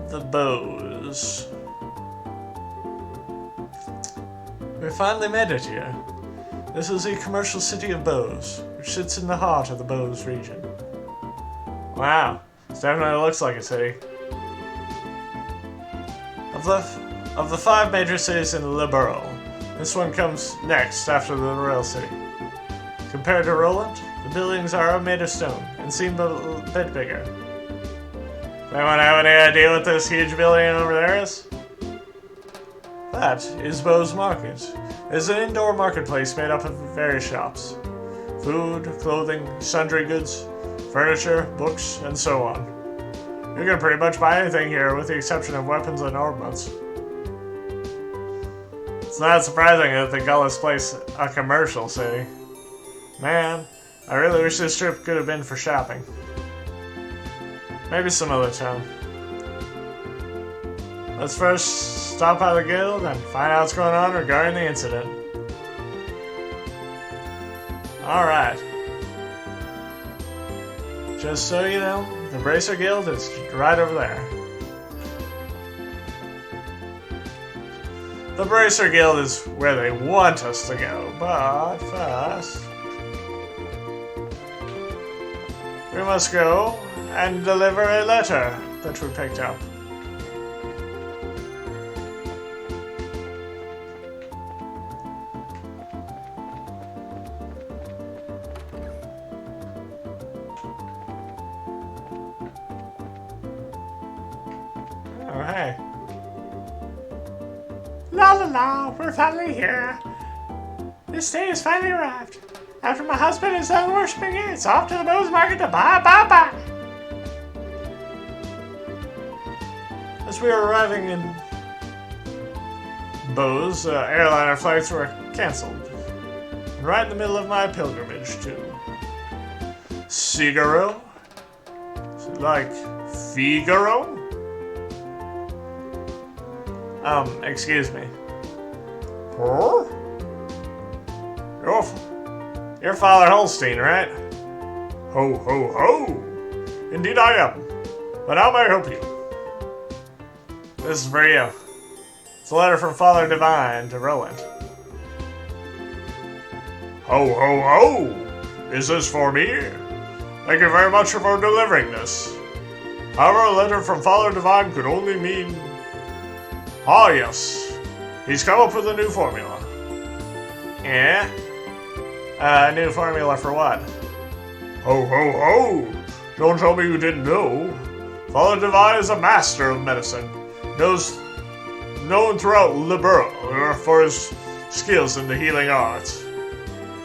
The Bose. We finally made it here. This is the commercial city of Bose, which sits in the heart of the Bose region. Wow, this definitely looks like a city. Of the 5 major cities in the borough, this one comes next after the Royal City. Compared to Roland, the buildings are made of stone and seem a bit bigger. Anyone have any idea what this huge building over there is? That is Bose Market. It's an indoor marketplace made up of various shops. Food, clothing, sundry goods, furniture, books, and so on. You can pretty much buy anything here with the exception of weapons and armaments. It's not surprising that they call this place a commercial city. Man, I really wish this trip could have been for shopping. Maybe some other time. Let's first stop by the guild and find out what's going on regarding the incident. Alright. Just so you know, the Bracer Guild is right over there. The Bracer Guild is where they want us to go, but first we must go and deliver a letter that we picked up. Oh, hey. La la la, we're finally here. This day has finally arrived. After my husband is done worshipping it, it's off to the Bose Market to buy. As we were arriving in Bose, airliner flights were cancelled. Right in the middle of my pilgrimage to Figaro? Like Figaro? Excuse me. Huh? You're Father Holstein, right? Ho ho ho! Indeed I am. But how may I help you? This is for you. It's a letter from Father Divine to Roland. Ho ho ho! Is this for me? Thank you very much for delivering this. However, a letter from Father Divine could only mean... Ah yes, he's come up with a new formula. Yeah? A new formula for what? Ho ho ho! Don't tell me you didn't know. Father Divine is a master of medicine. Known throughout Le Borough for his skills in the healing arts.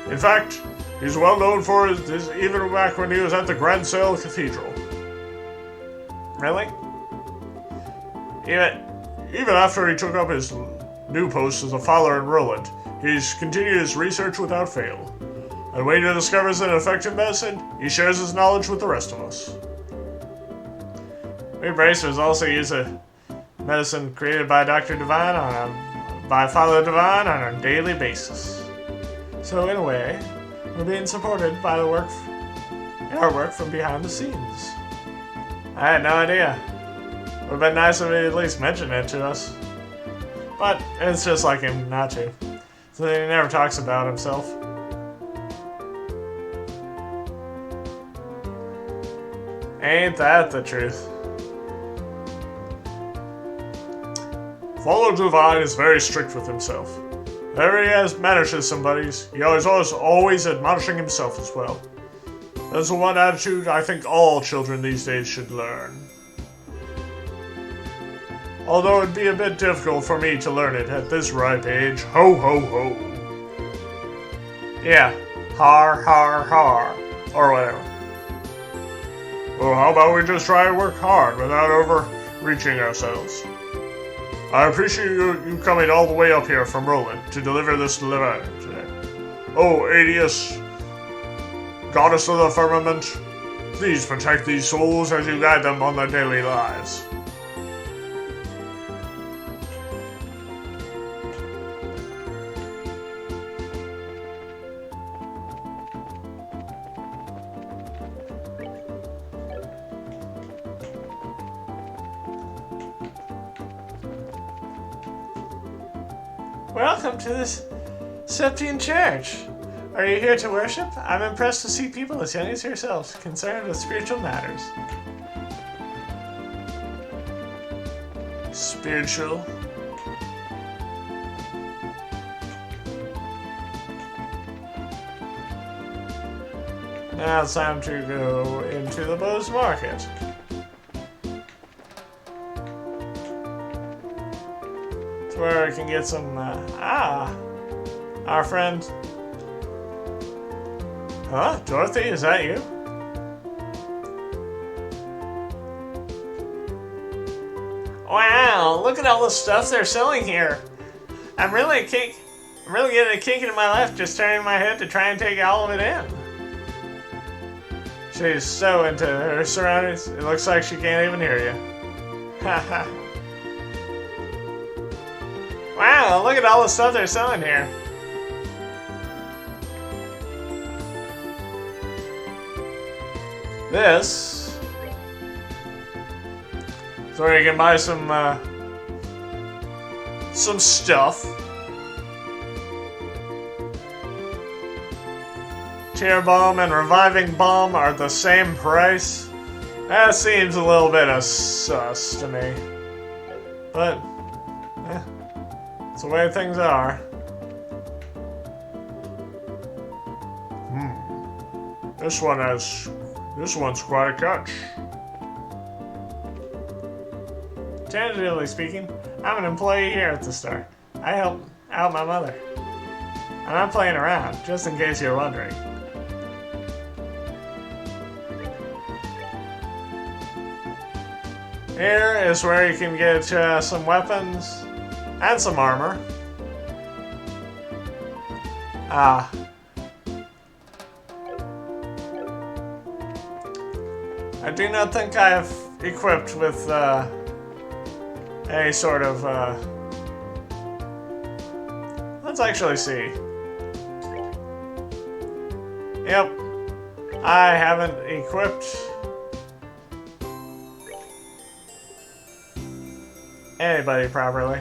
In fact, he's well known for his even back when he was at the Grand Sail Cathedral. Really? Even after he took up his new post as a father in Roland, he's continued his research without fail. And when he discovers an effective medicine, he shares his knowledge with the rest of us. We bracers also use a medicine created by Dr. Divine by Father Divine on a daily basis. So in a way, we're being supported by the work in our work from behind the scenes. I had no idea. Would have been nice if he at least mentioned it to us. But it's just like him not to. So he never talks about himself. Ain't that the truth? Father Divine is very strict with himself. Whenever he manages some buddies, he always admonishing himself as well. That's the one attitude I think all children these days should learn. Although it'd be a bit difficult for me to learn it at this ripe age. Ho ho ho. Yeah. Har har har. Or whatever. Well, how about we just try and work hard without overreaching ourselves? I appreciate you coming all the way up here from Roland to deliver this letter today. Oh, Adius, goddess of the firmament, please protect these souls as you guide them on their daily lives. Welcome to this Septine Church. Are you here to worship? I'm impressed to see people as young as yourselves concerned with spiritual matters. Spiritual? Now it's time to go into the Bose Market. It's where we can get some, our friend. Huh? Dorothy, is that you? Wow, look at all the stuff they're selling here. I'm really getting a kick in my left just turning my head to try and take all of it in. She's so into her surroundings, it looks like she can't even hear you. Haha. Wow, look at all the stuff they're selling here. This is where you can buy some stuff. Tear Balm and Reviving Balm are the same price. That seems a little bit of sus to me. But, it's the way things are. This one's quite a catch. Tentatively speaking, I'm an employee here at the store. I help out my mother. I'm not playing around, just in case you're wondering. Here is where you can get some weapons and some armor. I do not think I have equipped with any sort of. Let's actually see. Yep, I haven't equipped anybody properly.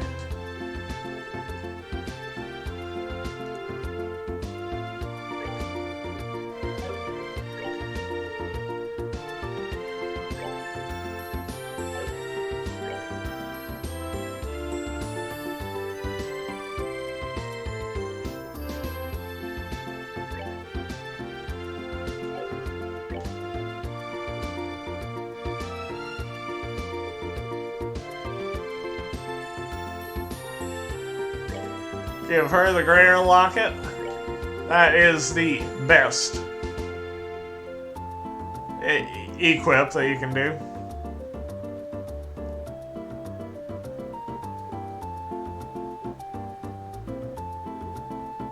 Give her the Greater Locket. That is the best equip that you can do.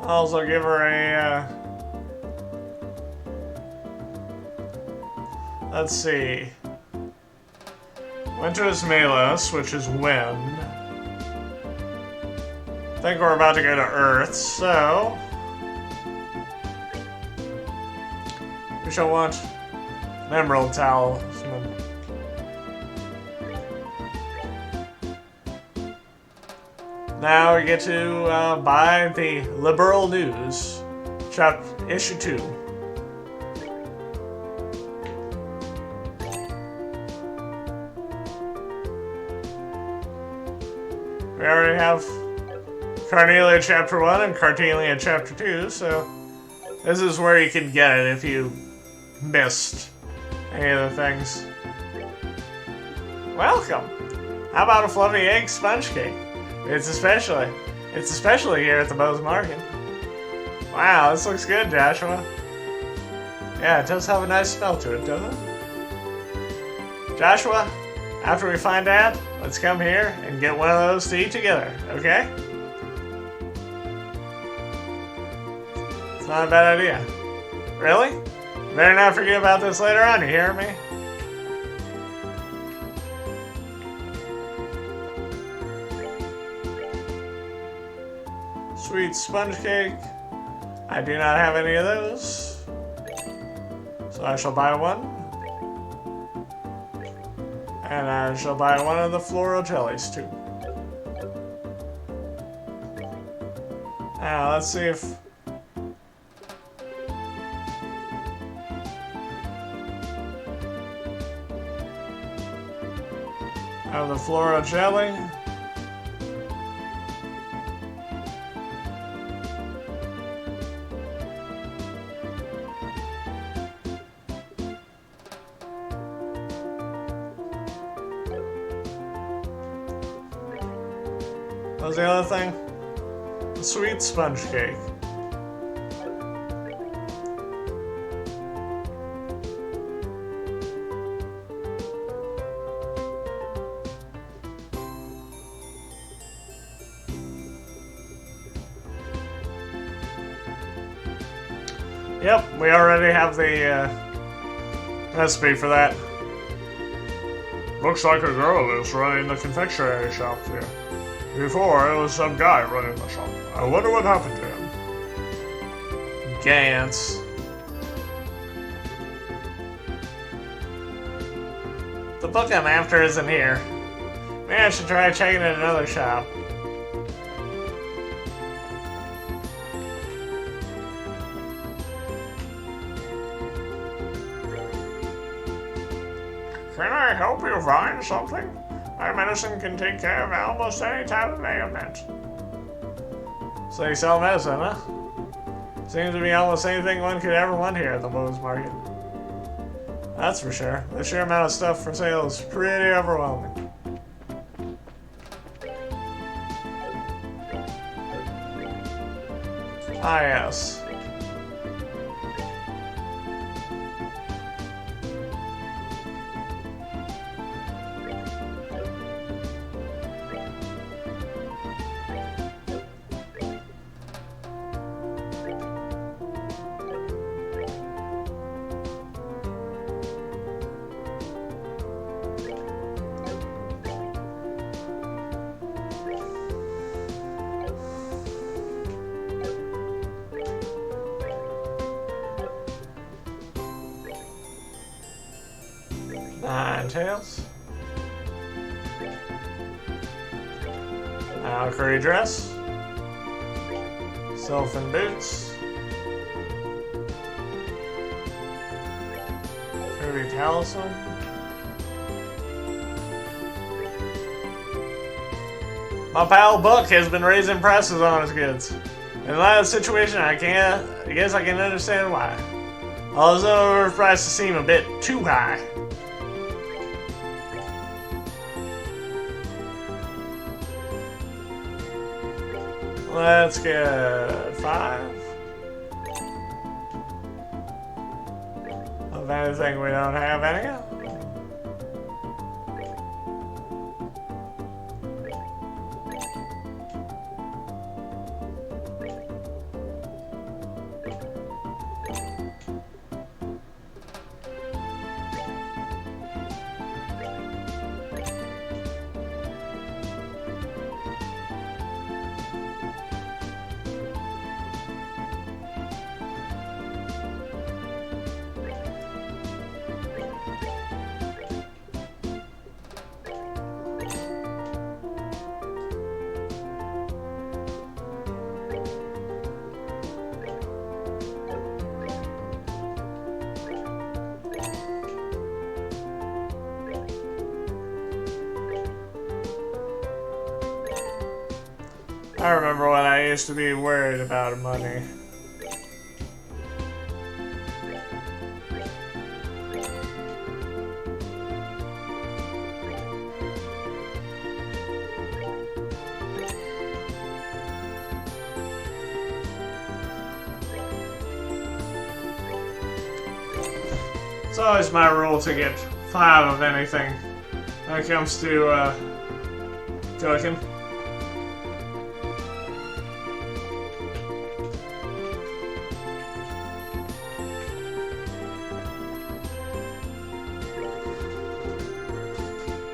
Also give her a, let's see. Winter's Melos, which is wind. I think we're about to go to Earth, so we shall want an Emerald Talisman. Now we get to buy the Liberal News, issue 2. We already have Carnelia Chapter 1 and Carnelia Chapter 2, so this is where you can get it if you missed any of the things. Welcome! How about a fluffy egg sponge cake? It's especially here at the Bose Market. Wow, this looks good, Joshua. Yeah, it does have a nice smell to it, doesn't it? Joshua, after we find Dad, let's come here and get one of those to eat together, okay? It's not a bad idea. Really? Better not forget about this later on, you hear me? Sweet sponge cake. I do not have any of those, so I shall buy one. And I shall buy one of the floral jellies too. Now let's see if I have the floral jelly. What was the other thing? The sweet sponge cake. Yep, we already have the recipe for that. Looks like a girl is running the confectionery shop here. Before, it was some guy running the shop. I wonder what happened to him. Gantz. The book I'm after isn't here. Maybe I should try checking at another shop. Can I help you find something? My medicine can take care of almost any type of ailment. So you sell medicine, huh? Seems to be almost anything one could ever want here at the Bose Market. That's for sure. The sheer amount of stuff for sale is pretty overwhelming. Ah, yes. Ninetales. Valkyrie dress. Sylphin boots. Kirby talisman. My pal Buck has been raising prices on his goods. In light of the situation, I guess I can understand why. All those other prices seem a bit too high. Let's get 5. Of anything we don't have any of. I remember when I used to be worried about money. It's always my rule to get 5 of anything when it comes to cooking.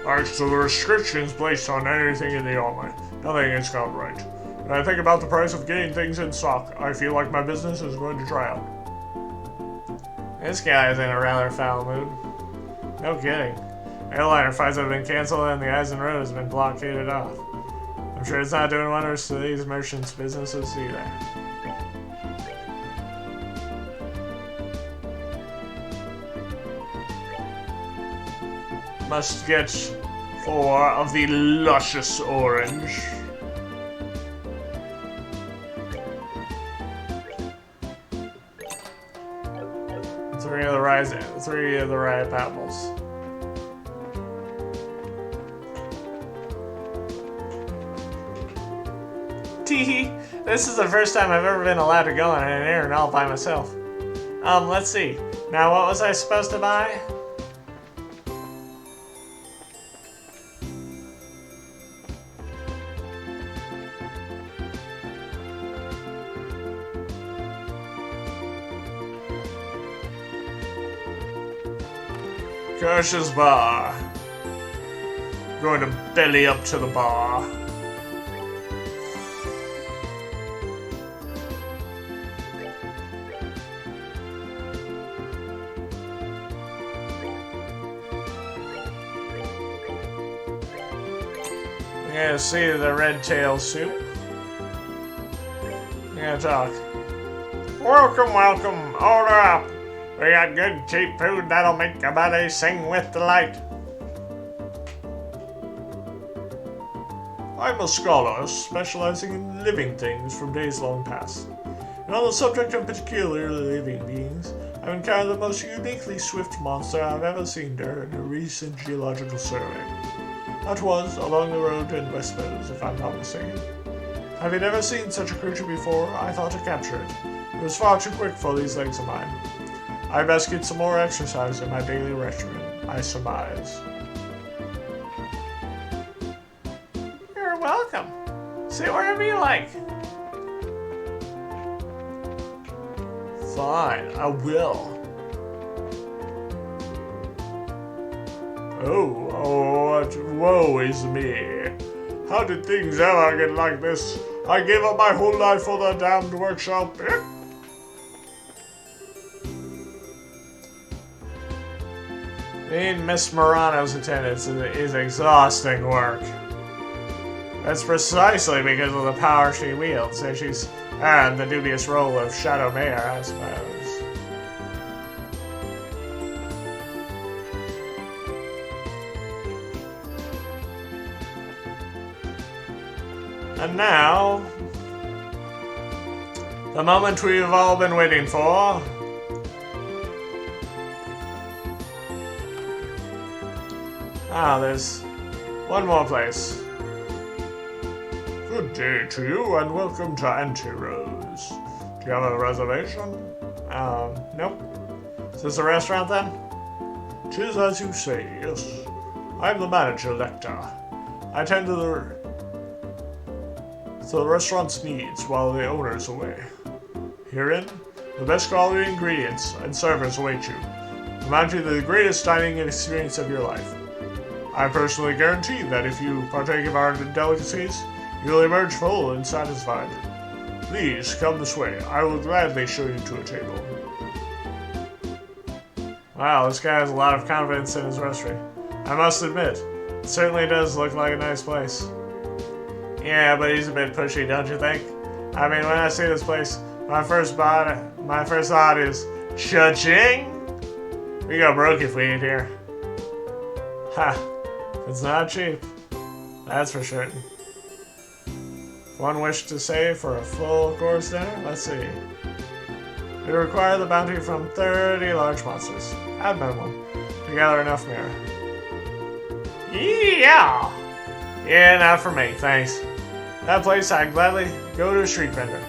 Thanks to the restrictions placed on anything in the army, nothing has gone right. When I think about the price of getting things in stock, I feel like my business is going to dry up. This guy is in a rather foul mood. No kidding. Airliner flights have been canceled and the Eisen Road has been blockaded off. I'm sure it's not doing wonders to these merchants' businesses either. Must get 4 of the luscious orange. Three of the ripe apples. Teehee, this is the first time I've ever been allowed to go on an errand all by myself. Let's see. Now what was I supposed to buy? Kirsch's bar. Going to belly up to the bar. I'm gonna see the red tail soup. I'm gonna talk. Welcome, welcome. Order up. We got good cheap food that'll make your body sing with delight. I'm a scholar specializing in living things from days long past. And on the subject of particularly living beings, I've encountered the most uniquely swift monster I've ever seen during a recent geological survey. That was along the road in Vespers, if I'm not mistaken. Having never seen such a creature before, I thought to capture it. It was far too quick for these legs of mine. I best get some more exercise in my daily regimen, I surmise. You're welcome. Sit wherever you like. Fine, I will. Oh, what woe is me. How did things ever get like this? I gave up my whole life for the damned workshop. Being Miss Morano's attendance is exhausting work. That's precisely because of the power she wields, and she's earned the dubious role of Shadow Mayor, I suppose. And now, the moment we've all been waiting for. There's one more place. Good day to you, and welcome to Anti-Rose. Do you have a reservation? Nope. Is this a restaurant then? 'Tis as you say, yes. I'm the manager, Lecter. I tend to the restaurant's needs while the owner's away. Herein, the best quality ingredients and servers await you, amounting to the greatest dining experience of your life. I personally guarantee that if you partake of our delicacies, you'll emerge full and satisfied. Please, come this way. I will gladly show you to a table. Wow, this guy has a lot of confidence in his restaurant. I must admit, it certainly does look like a nice place. Yeah, but he's a bit pushy, don't you think? I mean, when I see this place, my first thought is, cha-ching! We go broke if we eat here. Ha! It's not cheap. That's for certain. One wish to save for a full course dinner? Let's see. It would require the bounty from 30 large monsters, at minimum, to gather enough mirror. Yeah! Yeah, not for me, thanks. That place I'd gladly go to a street vendor.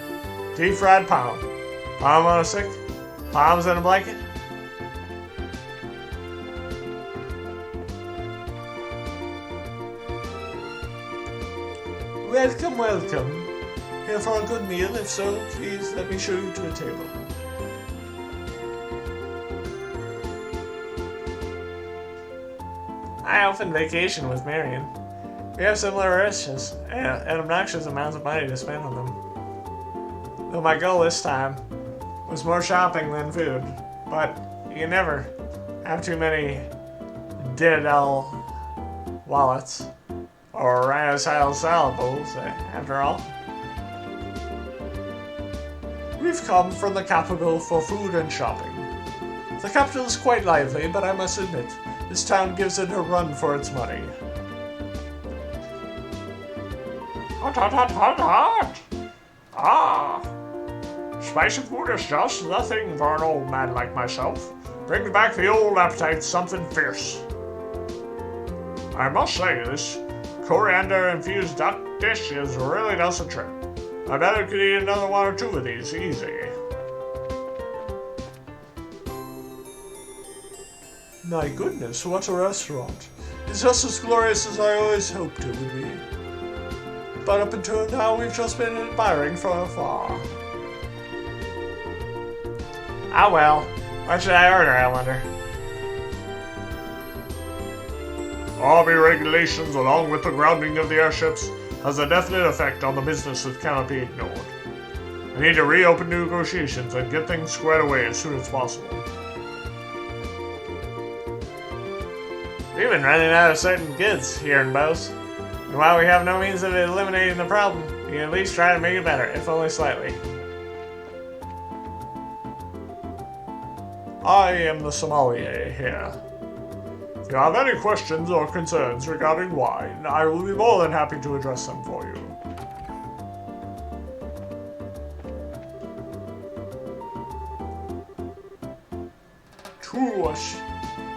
Deep fried palm. Palm on a stick? Palms in a blanket? Welcome, welcome. Here for a good meal? If so, please let me show you to a table. I often vacation with Marion. We have similar wishes and obnoxious amounts of money to spend on them. Though my goal this time was more shopping than food, but you can never have too many Diddle wallets or Rhino-style salad bowls, after all. We've come from the capital for food and shopping. The capital is quite lively, but I must admit, this town gives it a run for its money. Hot, hot, hot, hot, hot! Ah! Spicy food is just the thing for an old man like myself. Brings back the old appetite, something fierce. I must say, this coriander-infused duck dish really does the trick. I bet I could eat another one or two of these, easy. My goodness, what a restaurant. It's just as glorious as I always hoped it would be. But up until now, we've just been admiring from afar. Ah well, what should I order, I wonder? Army regulations, along with the grounding of the airships, has a definite effect on the business that cannot be ignored. I need to reopen negotiations and get things squared away as soon as possible. We've been running out of certain goods here in Bose. And while we have no means of eliminating the problem, we can at least try to make it better, if only slightly. I am the sommelier here. If you have any questions or concerns regarding wine, I will be more than happy to address them for you.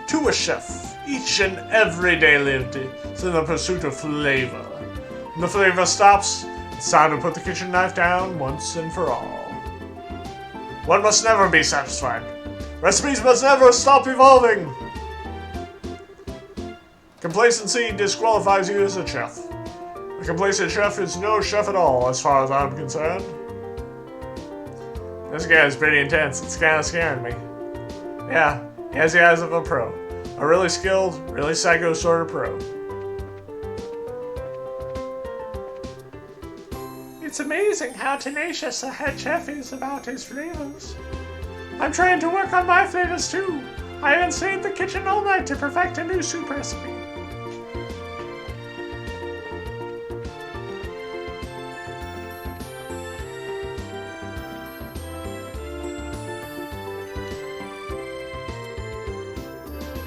To a chef, each and every day lived is in the pursuit of flavor. When the flavor stops, it's time to put the kitchen knife down once and for all. One must never be satisfied. Recipes must never stop evolving. Complacency disqualifies you as a chef. A complacent chef is no chef at all, as far as I'm concerned. This guy's pretty intense. It's kind of scaring me. Yeah, he has the eyes of a pro. A really skilled, really psycho sort of pro. It's amazing how tenacious a head chef is about his flavors. I'm trying to work on my flavors too. I haven't stayed in the kitchen all night to perfect a new soup recipe.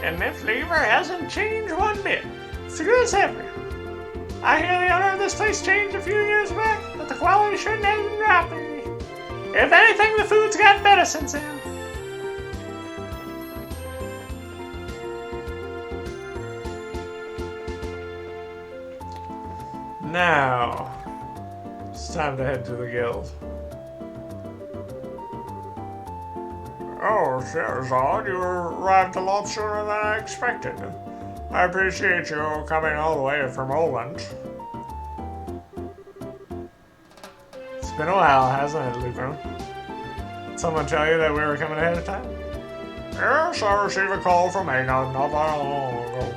And the flavor hasn't changed one bit. It's as good as ever. I hear the owner of this place changed a few years back, but the quality shouldn't have been dropping. If anything, the food's gotten better since then. Now, it's time to head to the guild. Oh, Sherazade, you arrived a lot sooner than I expected. I appreciate you coming all the way from Oland. It's been a while, hasn't it, Lucro? Did someone tell you that we were coming ahead of time? Yes, I received a call from Aegon not that long ago.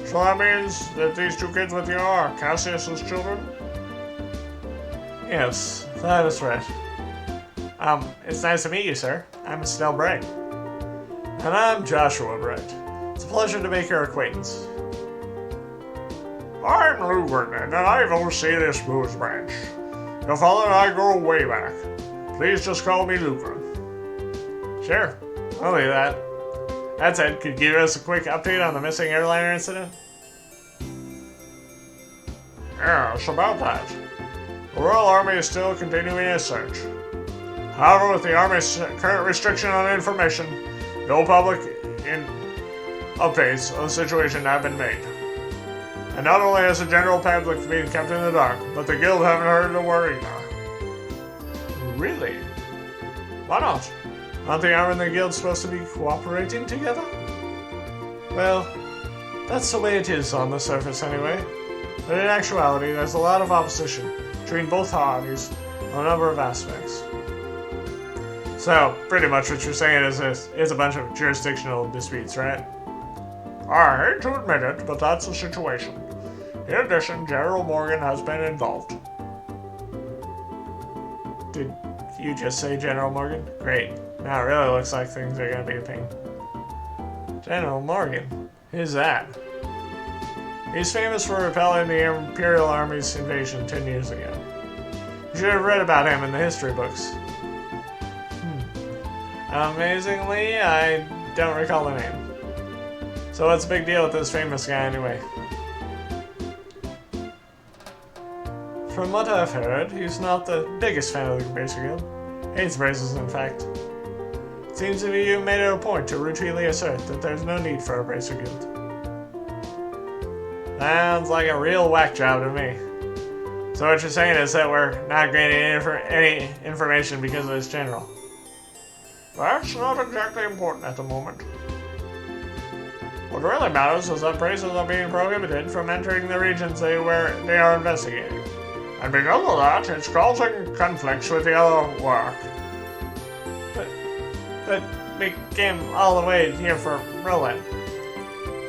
So that means that these two kids with you are Cassius's children? Yes, that is right. It's nice to meet you, sir. I'm Estelle Bright. And I'm Joshua Bright. It's a pleasure to make your acquaintance. I'm Lugren, and I oversee this booze branch. Your father and I go way back. Please just call me Lugren. Sure, I'll do that. That's it. Could you give us a quick update on the missing airliner incident? Yes, about that. The Royal Army is still continuing its search. However, with the Army's current restriction on information, no public updates of the situation have been made. And not only has the general public been kept in the dark, but the Guild haven't heard a word either. Really? Why not? Aren't the Army and the Guild supposed to be cooperating together? Well, that's the way it is on the surface anyway. But in actuality, there's a lot of opposition between both parties on a number of aspects. So, pretty much what you're saying is it's a bunch of jurisdictional disputes, right? I hate to admit it, but that's the situation. In addition, General Morgan has been involved. Did you just say General Morgan? Great. Now it really looks like things are gonna be a pain. General Morgan? Who's that? He's famous for repelling the Imperial Army's invasion 10 years ago. You should have read about him in the history books. Amazingly, I don't recall the name. So what's the big deal with this famous guy anyway? From what I've heard, he's not the biggest fan of the Bracer Guild. Hates Bracers, in fact. Seems to be you made it a point to routinely assert that there's no need for a Bracer Guild. Sounds like a real whack job to me. So what you're saying is that we're not gaining any information because of this general. That's not exactly important at the moment. What really matters is that Bracers are being prohibited from entering the regions they are investigating. And because of that, it's causing conflicts with the other work. But we came all the way here for Roland.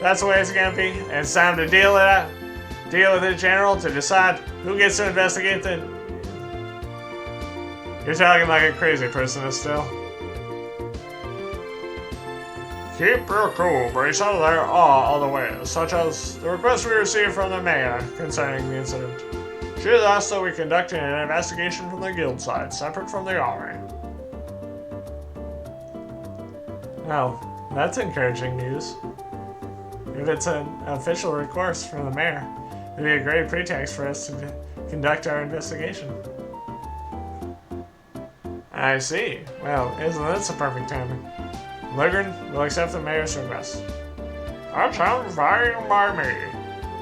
That's the way it's gonna be, and it's time to deal with the general to decide who gets to investigate the... You're talking like a crazy person still. Keep your cool, Bracer. There are other ways, such as the request we received from the mayor concerning the incident. She has asked that we conduct an investigation from the guild side, separate from the army. Oh, that's encouraging news. If it's an official request from the mayor, it'd be a great pretext for us to conduct our investigation. I see. Well, isn't this a perfect timing? Ligren will accept the mayor's request. That sounds fine by me.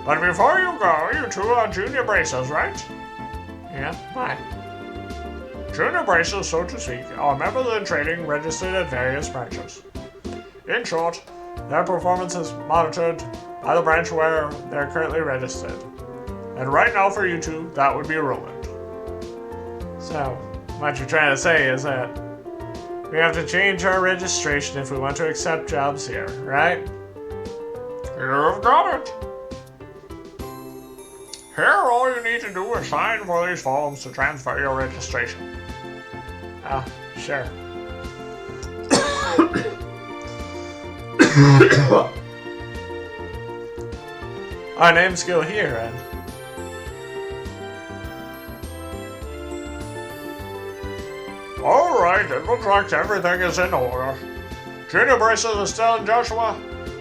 But before you go, you two are junior Bracers, right? Yeah, why? Junior Bracers, so to speak, are members in training registered at various branches. In short, their performance is monitored by the branch where they're currently registered. And right now for you two, that would be Roland. So, what you're trying to say is that we have to change our registration if we want to accept jobs here, right? You've got it. Here, all you need to do is sign for these forms to transfer your registration. Ah, sure. Our names go here, and... Alright, it looks like everything is in order. Junior Bracers is still in Joshua.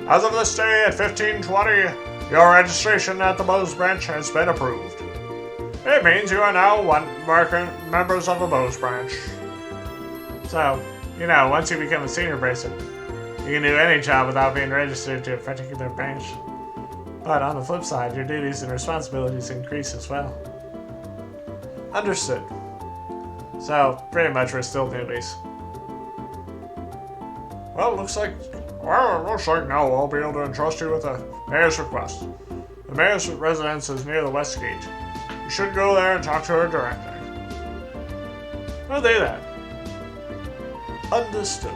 As of this day at 15:20, your registration at the Bose branch has been approved. It means you are now members of the Bose branch. So, you know, once you become a senior bracer, you can do any job without being registered to a particular branch. But on the flip side, your duties and responsibilities increase as well. Understood. So, pretty much we're still newbies. Well, it looks like now I'll be able to entrust you with the mayor's request. The mayor's residence is near the west gate. You should go there and talk to her directly. We'll do that. Understood.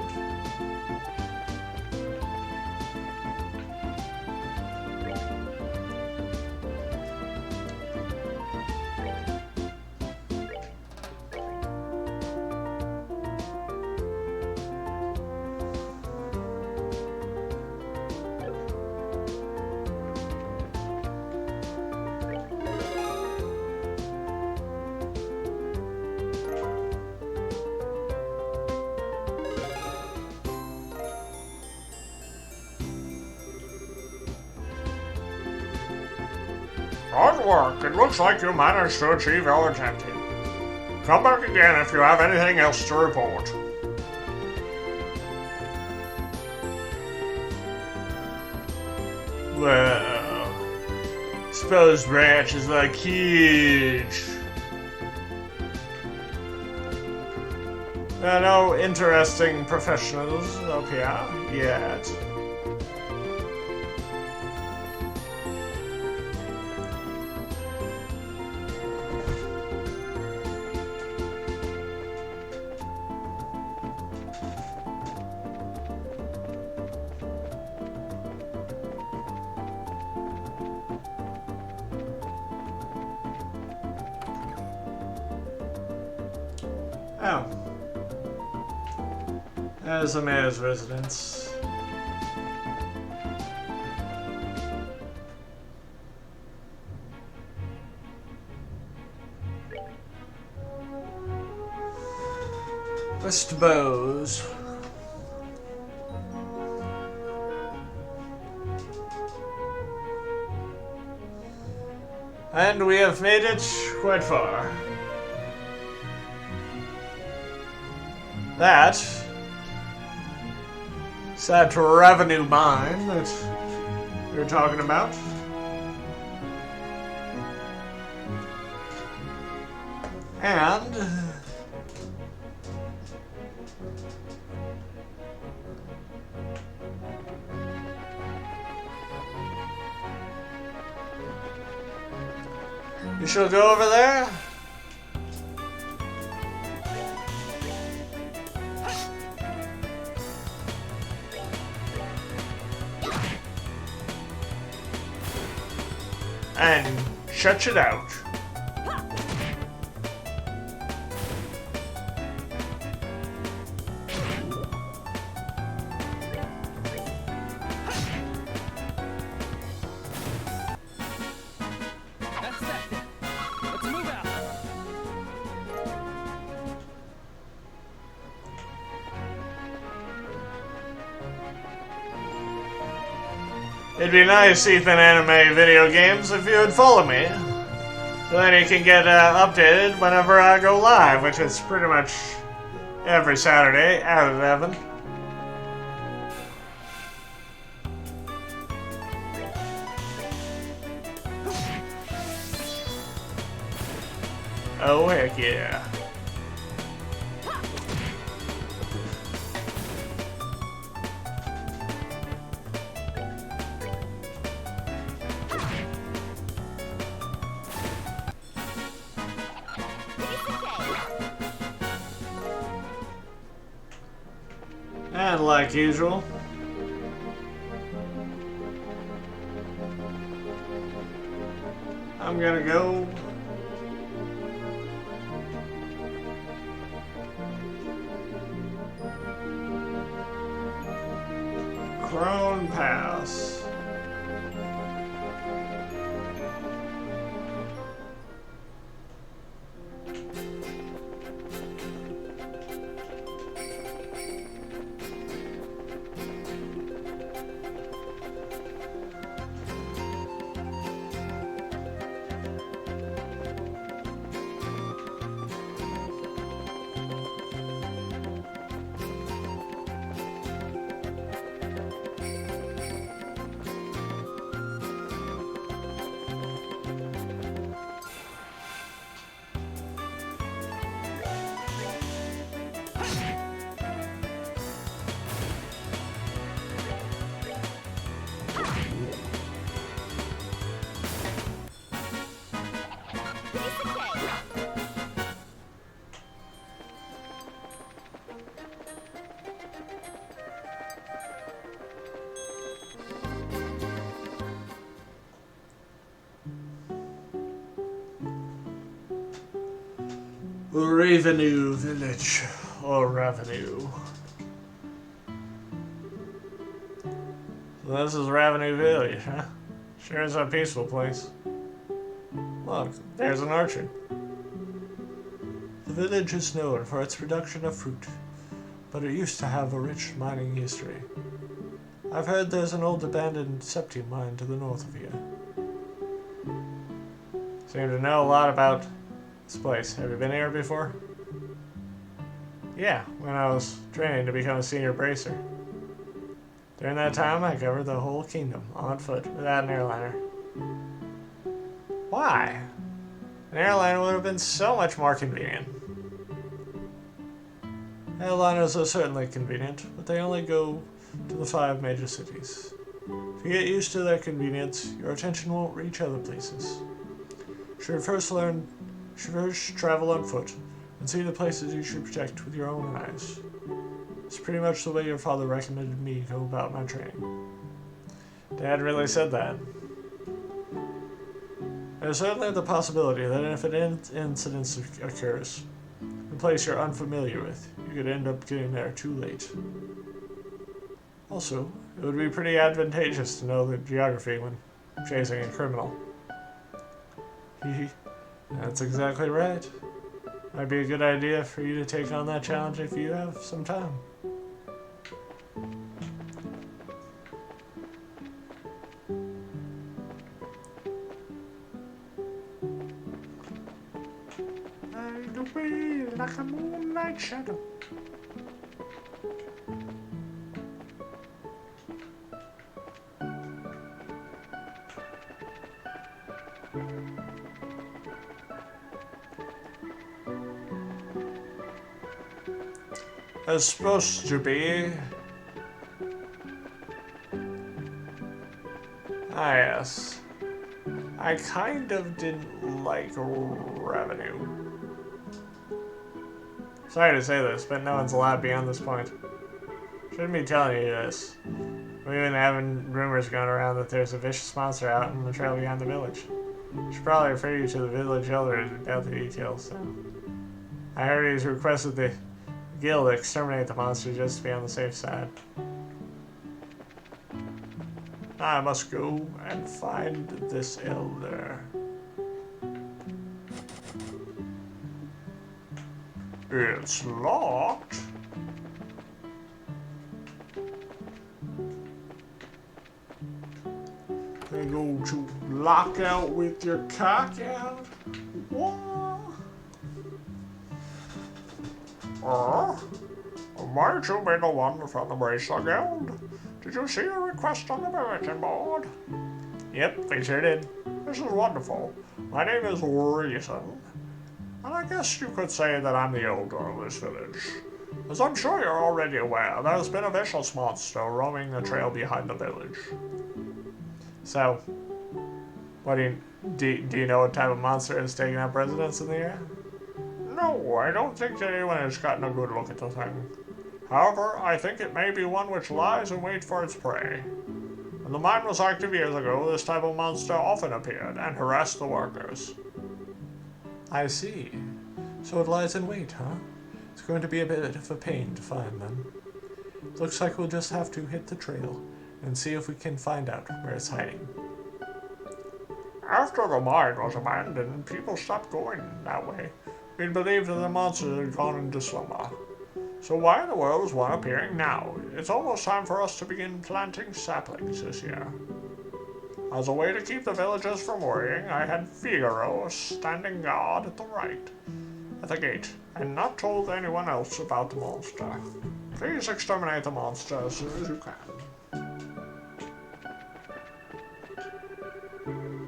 Hard work. It looks like you managed to achieve your objective. Come back again if you have anything else to report. Well, suppose branches like huge. There are no interesting professionals up here yet. Oh. There's the mayor's residence. Mr. Bowes. And we have made it quite far. That is that revenue mine that you're talking about. And you shall go over there. And shut it out. That's that then. Let's move out. It'd be nice, Ethan Anime Video Games, if you would follow me. So then you can get updated whenever I go live, which is pretty much every Saturday at 11. Oh, heck yeah. And like usual, I'm gonna go Crone Pass. Ravenue Village, or Ravenue. So this is Ravenue Village, huh? Sure is a peaceful place. Look, there's an orchard. The village is known for its production of fruit, but it used to have a rich mining history. I've heard there's an old abandoned septium mine to the north of here. Seem to know a lot about this place. Have you been here before? Yeah, when I was training to become a senior bracer. During that time, I covered the whole kingdom on foot without an airliner. Why? An airliner would have been so much more convenient. Airliners are certainly convenient, but they only go to the 5 major cities. If you get used to their convenience, your attention won't reach other places. You should first travel on foot and see the places you should protect with your own eyes. It's pretty much the way your father recommended me go about my training. Dad really said that. There's certainly the possibility that if an incident occurs, a place you're unfamiliar with, you could end up getting there too late. Also, it would be pretty advantageous to know the geography when chasing a criminal. That's exactly right. Might be a good idea for you to take on that challenge if you have some time. Fade away like a moonlight shadow. It's supposed to be. Ah, yes. I kind of didn't like revenue. Sorry to say this, but no one's allowed beyond this point. Shouldn't be telling you this. We've been having rumors going around that there's a vicious monster out in the trail behind the village. Should probably refer you to the village elder about the details, so. I heard he's requested the guild to exterminate the monster just to be on the safe side. I must go and find this elder. It's locked. They go to lock out with your cock out? What? Might you be the one from the Bracer Guild? Did you see a request on the bulletin board? Yep, we sure did. This is wonderful. My name is Reason, and I guess you could say that I'm the elder of this village. As I'm sure you're already aware, there's been a vicious monster roaming the trail behind the village. So, what do you know what type of monster is taking up residence in the area? No, I don't think that anyone has gotten a good look at the thing. However, I think it may be one which lies in wait for its prey. When the mine was active years ago, this type of monster often appeared and harassed the workers. I see. So it lies in wait, huh? It's going to be a bit of a pain to find then. Looks like we'll just have to hit the trail and see if we can find out where it's hiding. After the mine was abandoned, people stopped going that way. We believed that the monster had gone into slumber. So why in the world is one appearing now? It's almost time for us to begin planting saplings this year. As a way to keep the villagers from worrying, I had Figaro standing guard at the gate, and not told anyone else about the monster. Please exterminate the monster as soon as you can.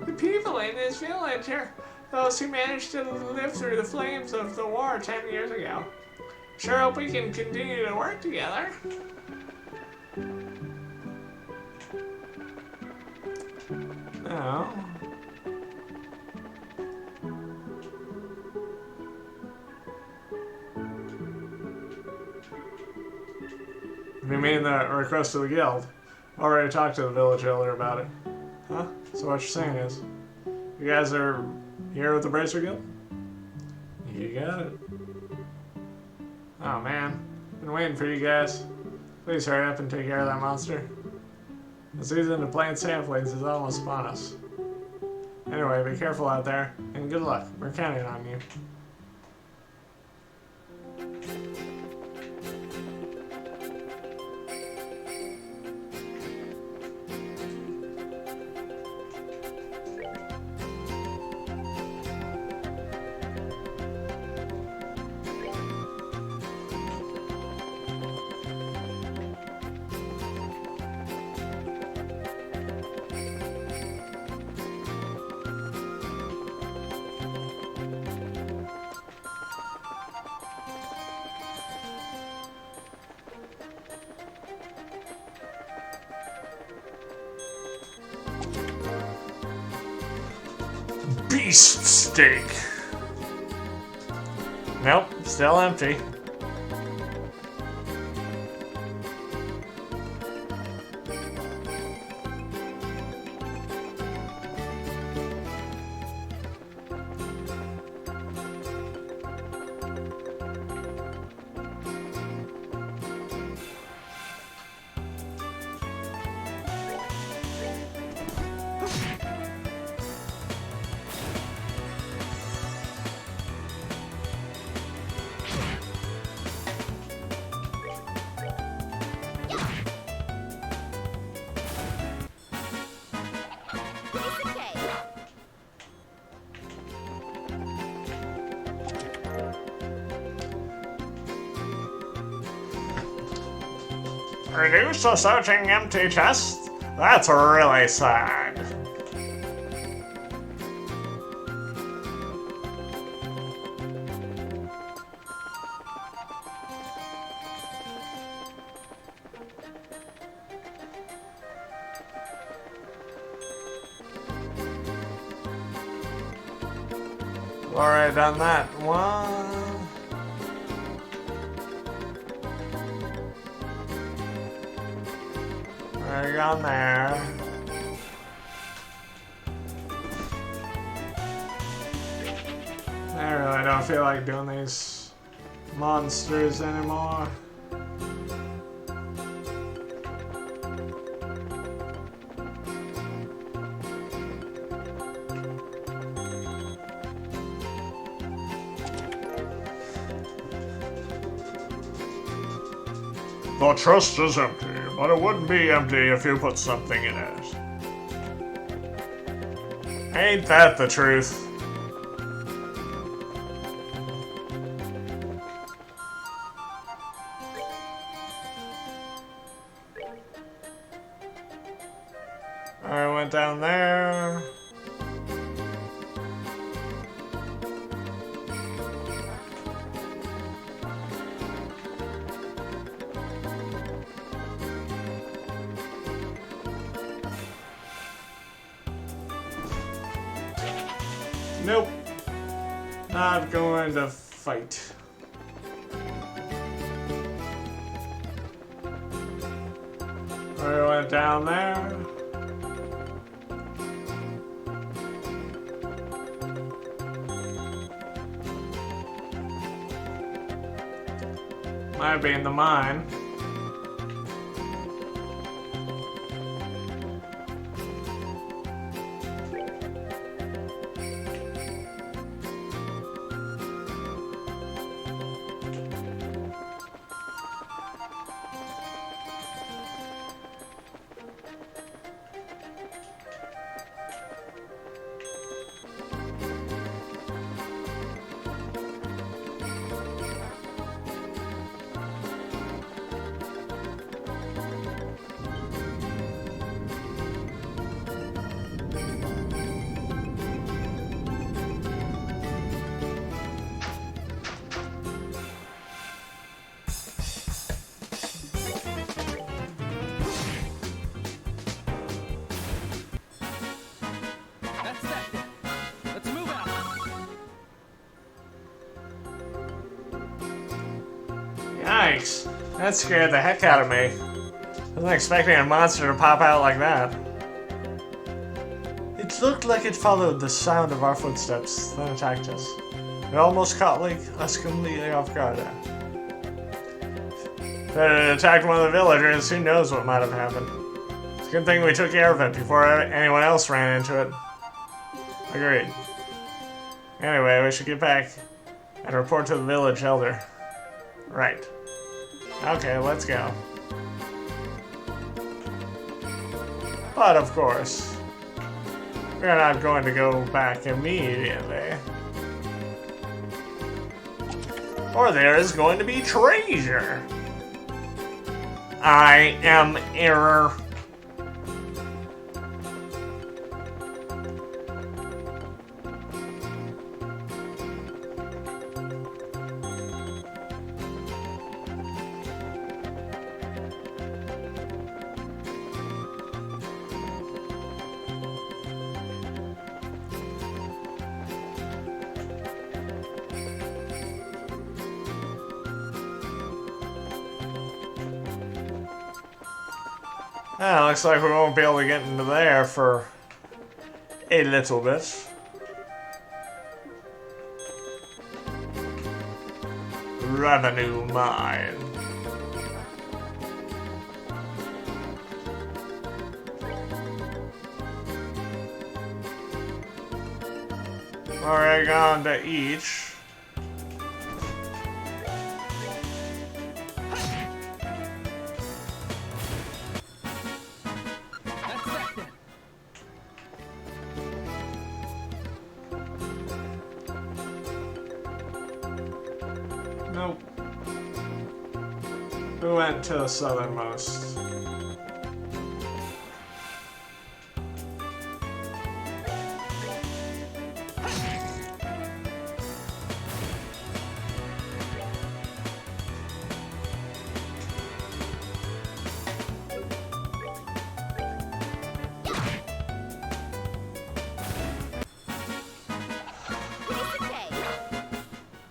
The people in this village are those who managed to live through the flames of the war 10 years ago. Sure hope we can continue to work together. No. You mean the request to the guild? Already talked to the village elder about it. Huh? So what you're saying is, you guys are here with the Bracer Guild? You got it. Oh man, been waiting for you guys. Please hurry up and take care of that monster. The season to plant saplings is almost upon us. Anyway, be careful out there, and good luck. We're counting on you. beast steak. Nope, still empty. Piece of cake. Reduce to searching empty chest? That's really sad. Already done that one. Already gone there. I really don't feel like doing these monsters anymore. The chest is empty, but it wouldn't be empty if you put something in it. Ain't that the truth? I went down there. Nope. Not going to fight. I went down there. Might be in the mine. That's that then. Let's move out. Yikes. That scared the heck out of me. Wasn't expecting a monster to pop out like that. It looked like it followed the sound of our footsteps, then attacked us. It almost caught us completely off guard there. If it had attacked one of the villagers, who knows what might have happened. It's a good thing we took care of it before anyone else ran into it. Agreed. Anyway, we should get back and report to the village elder. Right. Okay, let's go. But of course, we're not going to go back immediately. Or there is going to be treasure. I am error. Looks like we won't be able to get into there for a little bit. Revenue mine. Alright, gone to each. That's that then. Nope. We went to the southernmost.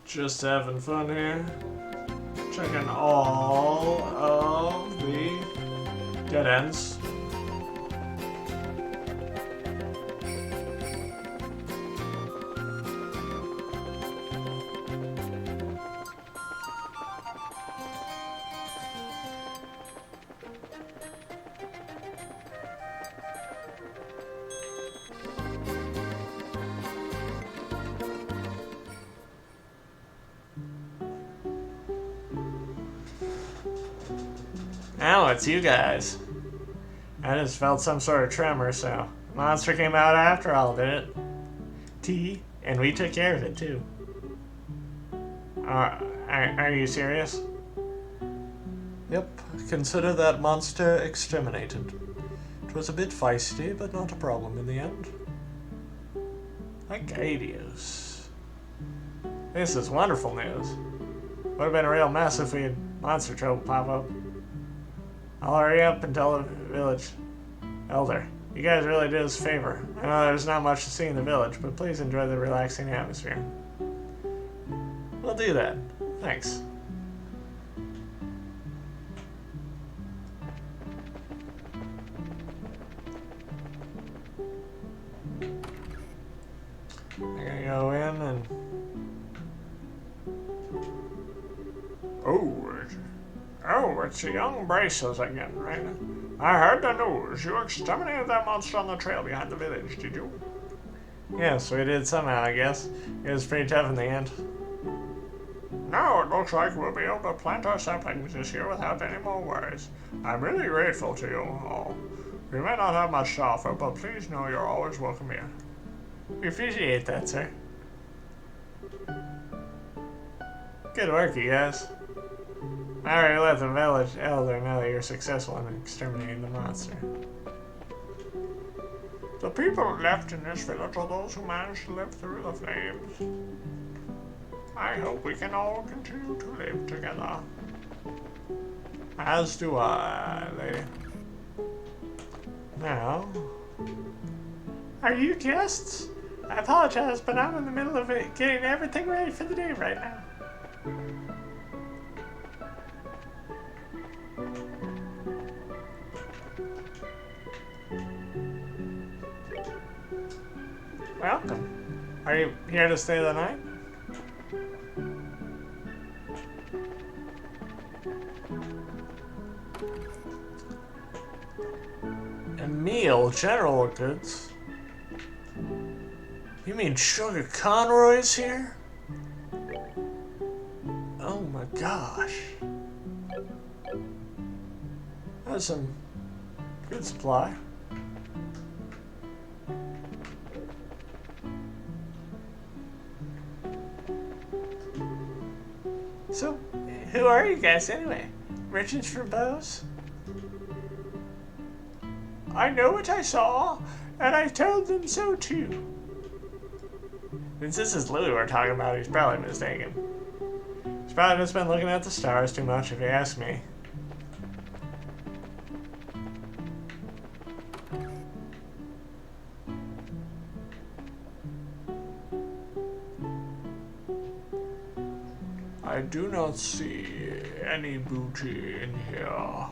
Just having fun here. Checking all of the dead ends. Now it's you guys. I just felt some sort of tremor, so monster came out after all, did it? And we took care of it too. Are you serious? Yep, consider that monster exterminated. It was a bit feisty, but not a problem in the end. Arcadius. This is wonderful news. Would have been a real mess if we had monster trouble pop up. I'll hurry up and tell the village elder. You guys really did us a favor. I know there's not much to see in the village, but please enjoy the relaxing atmosphere. We'll do that. Thanks. I'm gonna go in and... It's the young Braces again, right? I heard the news. You exterminated that monster on the trail behind the village, did you? Yes, we did somehow, I guess. It was pretty tough in the end. Now it looks like we'll be able to plant our saplings this year without any more worries. I'm really grateful to you all. We may not have much to offer, but please know you're always welcome here. We appreciate that, sir. Good work, you guys. I already let the village elder know that you're successful in exterminating the monster. The people left in this village are those who managed to live through the flames. I hope we can all continue to live together. As do I, lady. Now... Are you guests? I apologize, but I'm in the middle of it, getting everything ready for the day right now. Welcome. Are you here to stay the night? Emil, General Goods. You mean Sugar Conroy's here? Oh my gosh. That's some good supply. So, who are you guys anyway? Merchants for bows? I know what I saw, and I told them so too. Since this is Louis we're talking about, he's probably mistaken. He's probably just been looking at the stars too much, if you ask me. I do not see any booty in here.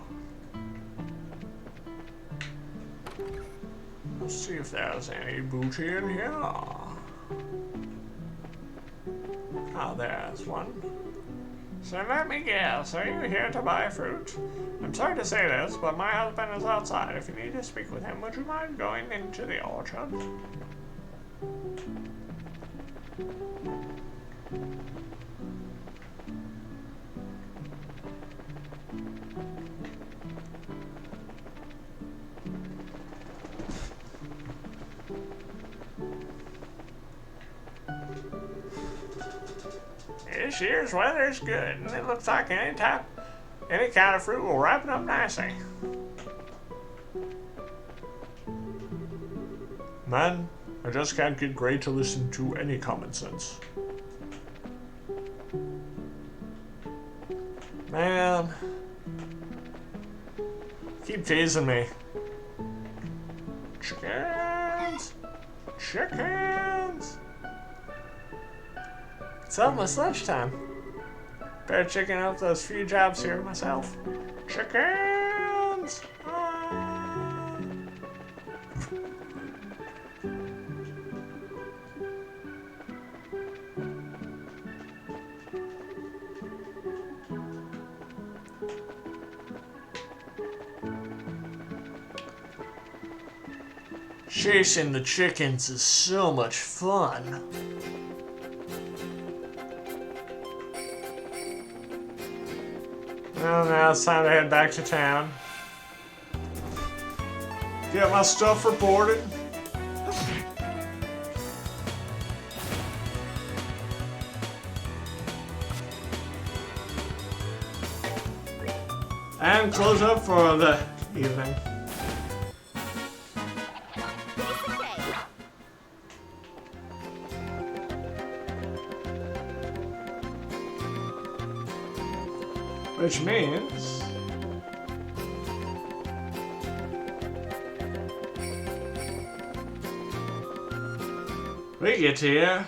Let's see if there's any booty in here. Oh, there's one. So let me guess, are you here to buy fruit? I'm sorry to say this, but my husband is outside. If you need to speak with him, would you mind going into the orchard? This year's weather's good, and it looks like any kind of fruit will ripen up nicely. Man, I just can't get Gray to listen to any common sense. Man. Keep teasing me. Chickens! Chickens! It's almost lunchtime. Better chicken up those few jobs here myself. Chickens! Chasing the chickens is so much fun. Well, now it's time to head back to town. Get my stuff reported. And close up for the evening. Which means we get here.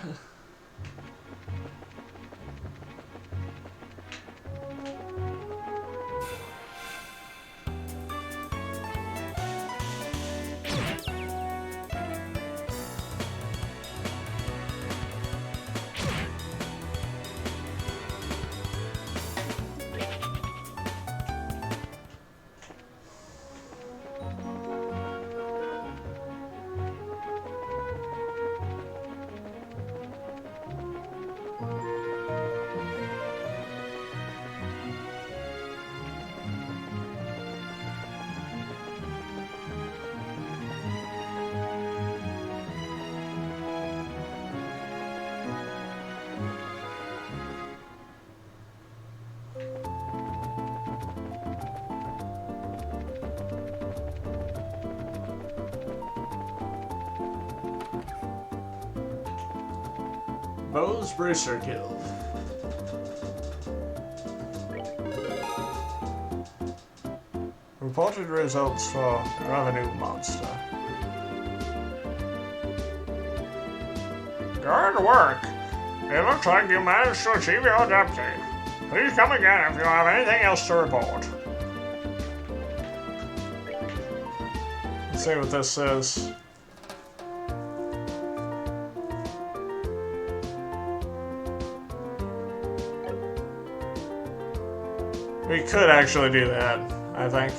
Bose Brewster Guild. Reported results for Revenue Monster. Good work. It looks like you managed to achieve your objective. Please come again if you have anything else to report. Let's see what this says. We could actually do that, I think.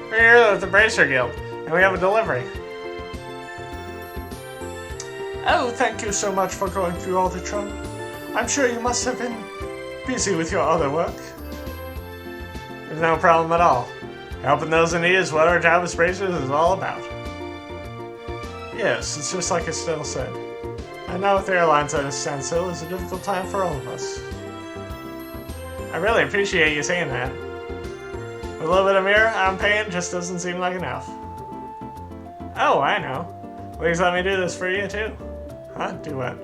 We're here at the Bracer Guild, and we have a delivery. Oh, thank you so much for going through all the trouble. I'm sure you must have been busy with your other work. There's no problem at all. Helping those in need is what our job as bracers is all about. Yes, it's just like Estelle said. I know with the airlines at a standstill is a difficult time for all of us. I really appreciate you saying that. With a little bit of mirror, I'm paying just doesn't seem like enough. Oh, I know. Please let me do this for you too. Huh? Do what?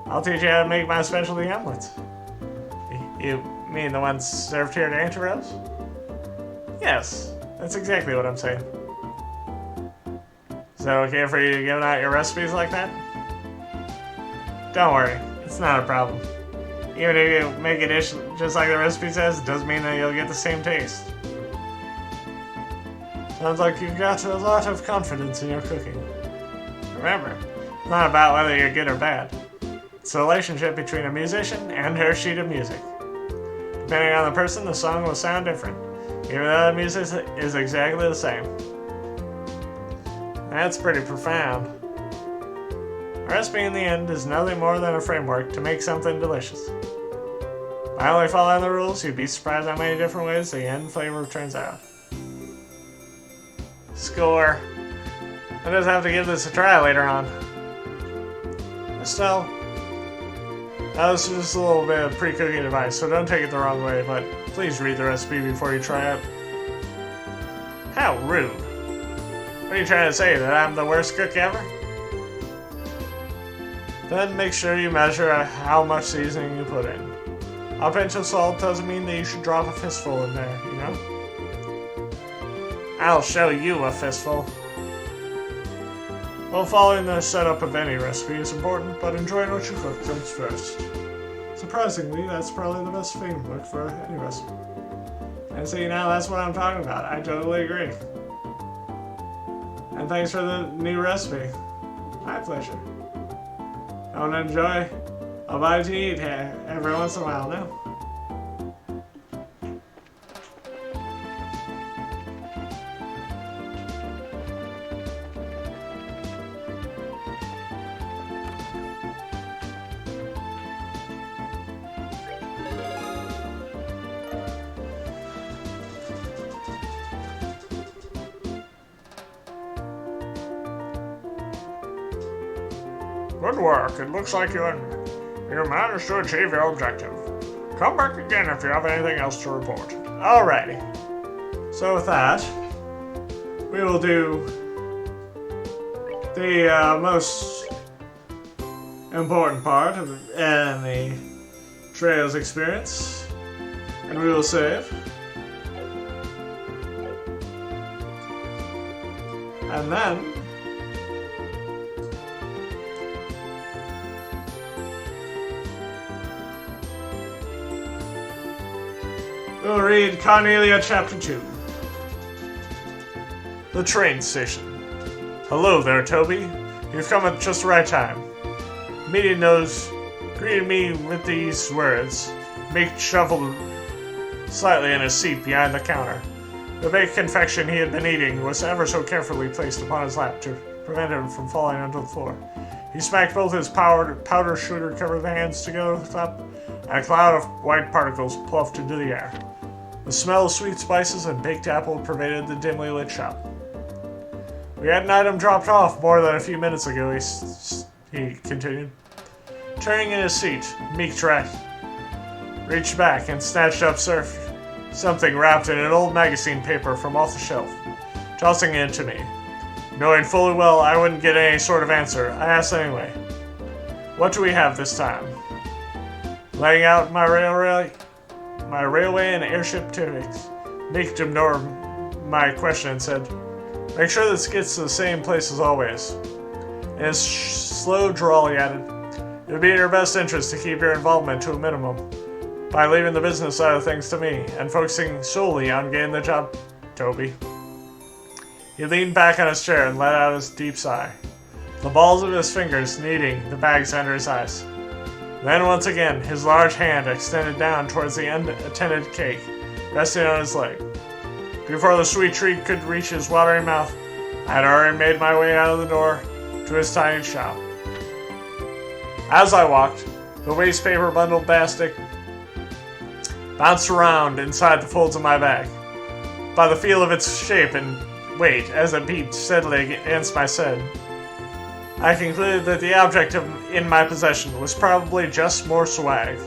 I'll teach you how to make my specialty amulets. You mean the ones served here at Anteros? Yes, that's exactly what I'm saying. Is that okay for you giving out your recipes like that? Don't worry, it's not a problem. Even if you make a dish just like the recipe says, it doesn't mean that you'll get the same taste. Sounds like you've got a lot of confidence in your cooking. Remember, it's not about whether you're good or bad. It's the relationship between a musician and her sheet of music. Depending on the person, the song will sound different, even though the music is exactly the same. That's pretty profound. A recipe in the end is nothing more than a framework to make something delicious. By only following the rules, you'd be surprised how many different ways the end flavor turns out. Score. I just have to give this a try later on. Estelle, that was just a little bit of pre-cooking advice, so don't take it the wrong way, but please read the recipe before you try it. How rude. What are you trying to say, that I'm the worst cook ever? Then make sure you measure how much seasoning you put in. A pinch of salt doesn't mean that you should drop a fistful in there, you know? I'll show you a fistful. Well, following the setup of any recipe is important, but enjoying what you cook comes first. Surprisingly, that's probably the best framework for any recipe. And see, now that's what I'm talking about. I totally agree. And thanks for the new recipe. My pleasure. I want to enjoy a bite to eat every once in a while now. Good work. It looks like you managed to achieve your objective. Come back again if you have anything else to report. Alrighty. So with that, we will do the most important part of any Trails experience, and we will save. And then we'll read Cornelia Chapter 2. The train station. Hello there, Toby. You've come at just the right time. Media Nose greeted me with these words. Meek shuffled slightly in his seat behind the counter. The baked confection he had been eating was ever so carefully placed upon his lap to prevent him from falling onto the floor. He smacked both his powder sugar-covered hands together with the top, and a cloud of white particles puffed into the air. The smell of sweet spices and baked apple pervaded the dimly lit shop. We had an item dropped off more than a few minutes ago, he continued. Turning in his seat, Meek reached back and snatched up something wrapped in an old magazine paper from off the shelf, tossing it to me. Knowing fully well I wouldn't get any sort of answer, I asked anyway. What do we have this time? Laying out my railway and airship tickets, Meek ignored my question and said, make sure this gets to the same place as always. In his slow drawl, he added, it would be in your best interest to keep your involvement to a minimum by leaving the business side of things to me and focusing solely on getting the job, Toby. He leaned back on his chair and let out his deep sigh, the balls of his fingers kneading the bags under his eyes. Then once again, his large hand extended down towards the unattended cake, resting on his leg. Before the sweet treat could reach his watering mouth, I had already made my way out of the door to his tiny shop. As I walked, the waste paper bundle basket bounced around inside the folds of my bag. By the feel of its shape and weight as it beat steadily against my side, I concluded that the object in my possession was probably just more swag.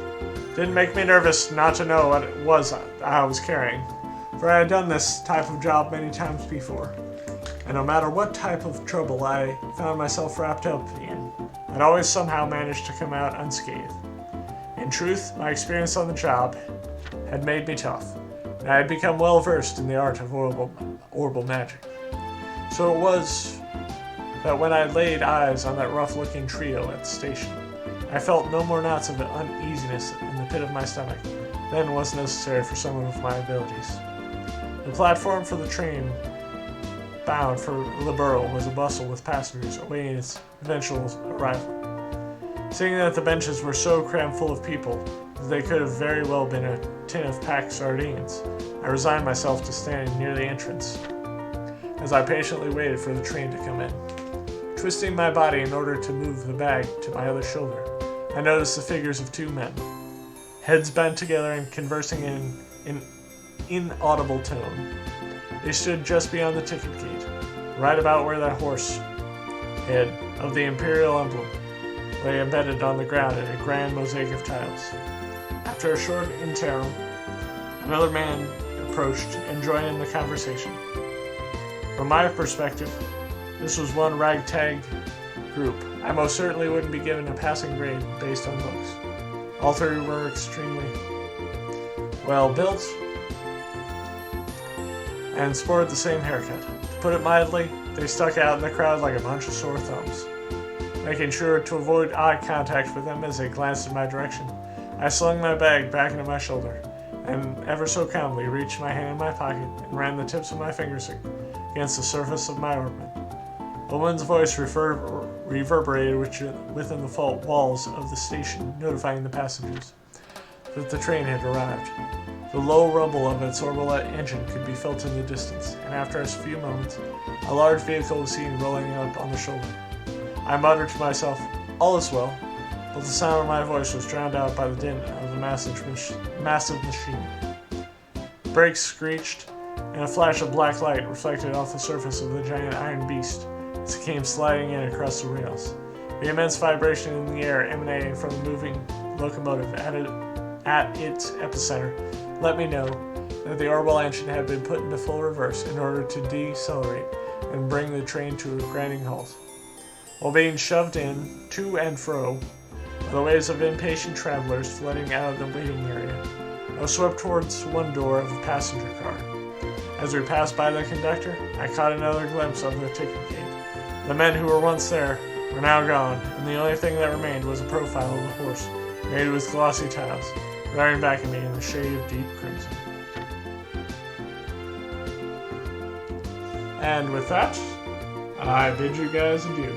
Didn't make me nervous not to know what it was I was carrying, for I had done this type of job many times before, and no matter what type of trouble I found myself wrapped up in, I'd always somehow managed to come out unscathed. In truth, my experience on the job had made me tough, and I had become well versed in the art of orbal magic. So it was that when I laid eyes on that rough-looking trio at the station, I felt no more knots of uneasiness in the pit of my stomach than was necessary for someone with my abilities. The platform for the train bound for Le Borough was a bustle with passengers awaiting its eventual arrival. Seeing that the benches were so crammed full of people that they could have very well been a tin of packed sardines, I resigned myself to standing near the entrance as I patiently waited for the train to come in. Twisting my body in order to move the bag to my other shoulder, I noticed the figures of two men, heads bent together and conversing in an inaudible tone. They stood just beyond the ticket gate, right about where that horse head of the Imperial emblem lay embedded on the ground in a grand mosaic of tiles. After a short interim, another man approached and joined in the conversation. From my perspective, this was one ragtag group. I most certainly wouldn't be given a passing grade based on looks. All three were extremely well built and sported the same haircut. To put it mildly, they stuck out in the crowd like a bunch of sore thumbs. Making sure to avoid eye contact with them as they glanced in my direction, I slung my bag back into my shoulder, and ever so calmly reached my hand in my pocket and ran the tips of my fingers against the surface of my orbit. A woman's voice reverberated within the walls of the station, notifying the passengers that the train had arrived. The low rumble of its orbital engine could be felt in the distance, and after a few moments, a large vehicle was seen rolling up on the shoulder. I muttered to myself, "All is well," but the sound of my voice was drowned out by the din of the massive machine. Brakes screeched, and a flash of black light reflected off the surface of the giant iron beast as it came sliding in across the rails. The immense vibration in the air emanating from the moving locomotive at its epicenter let me know that the orbital engine had been put into full reverse in order to decelerate and bring the train to a grinding halt. While being shoved in, to and fro, by the waves of impatient travelers flooding out of the waiting area, I was swept towards one door of a passenger car. As we passed by the conductor, I caught another glimpse of the ticket gate. The men who were once there were now gone, and the only thing that remained was a profile of the horse, made with glossy tiles, glaring back at me in the shade of deep crimson. And with that, I bid you guys adieu.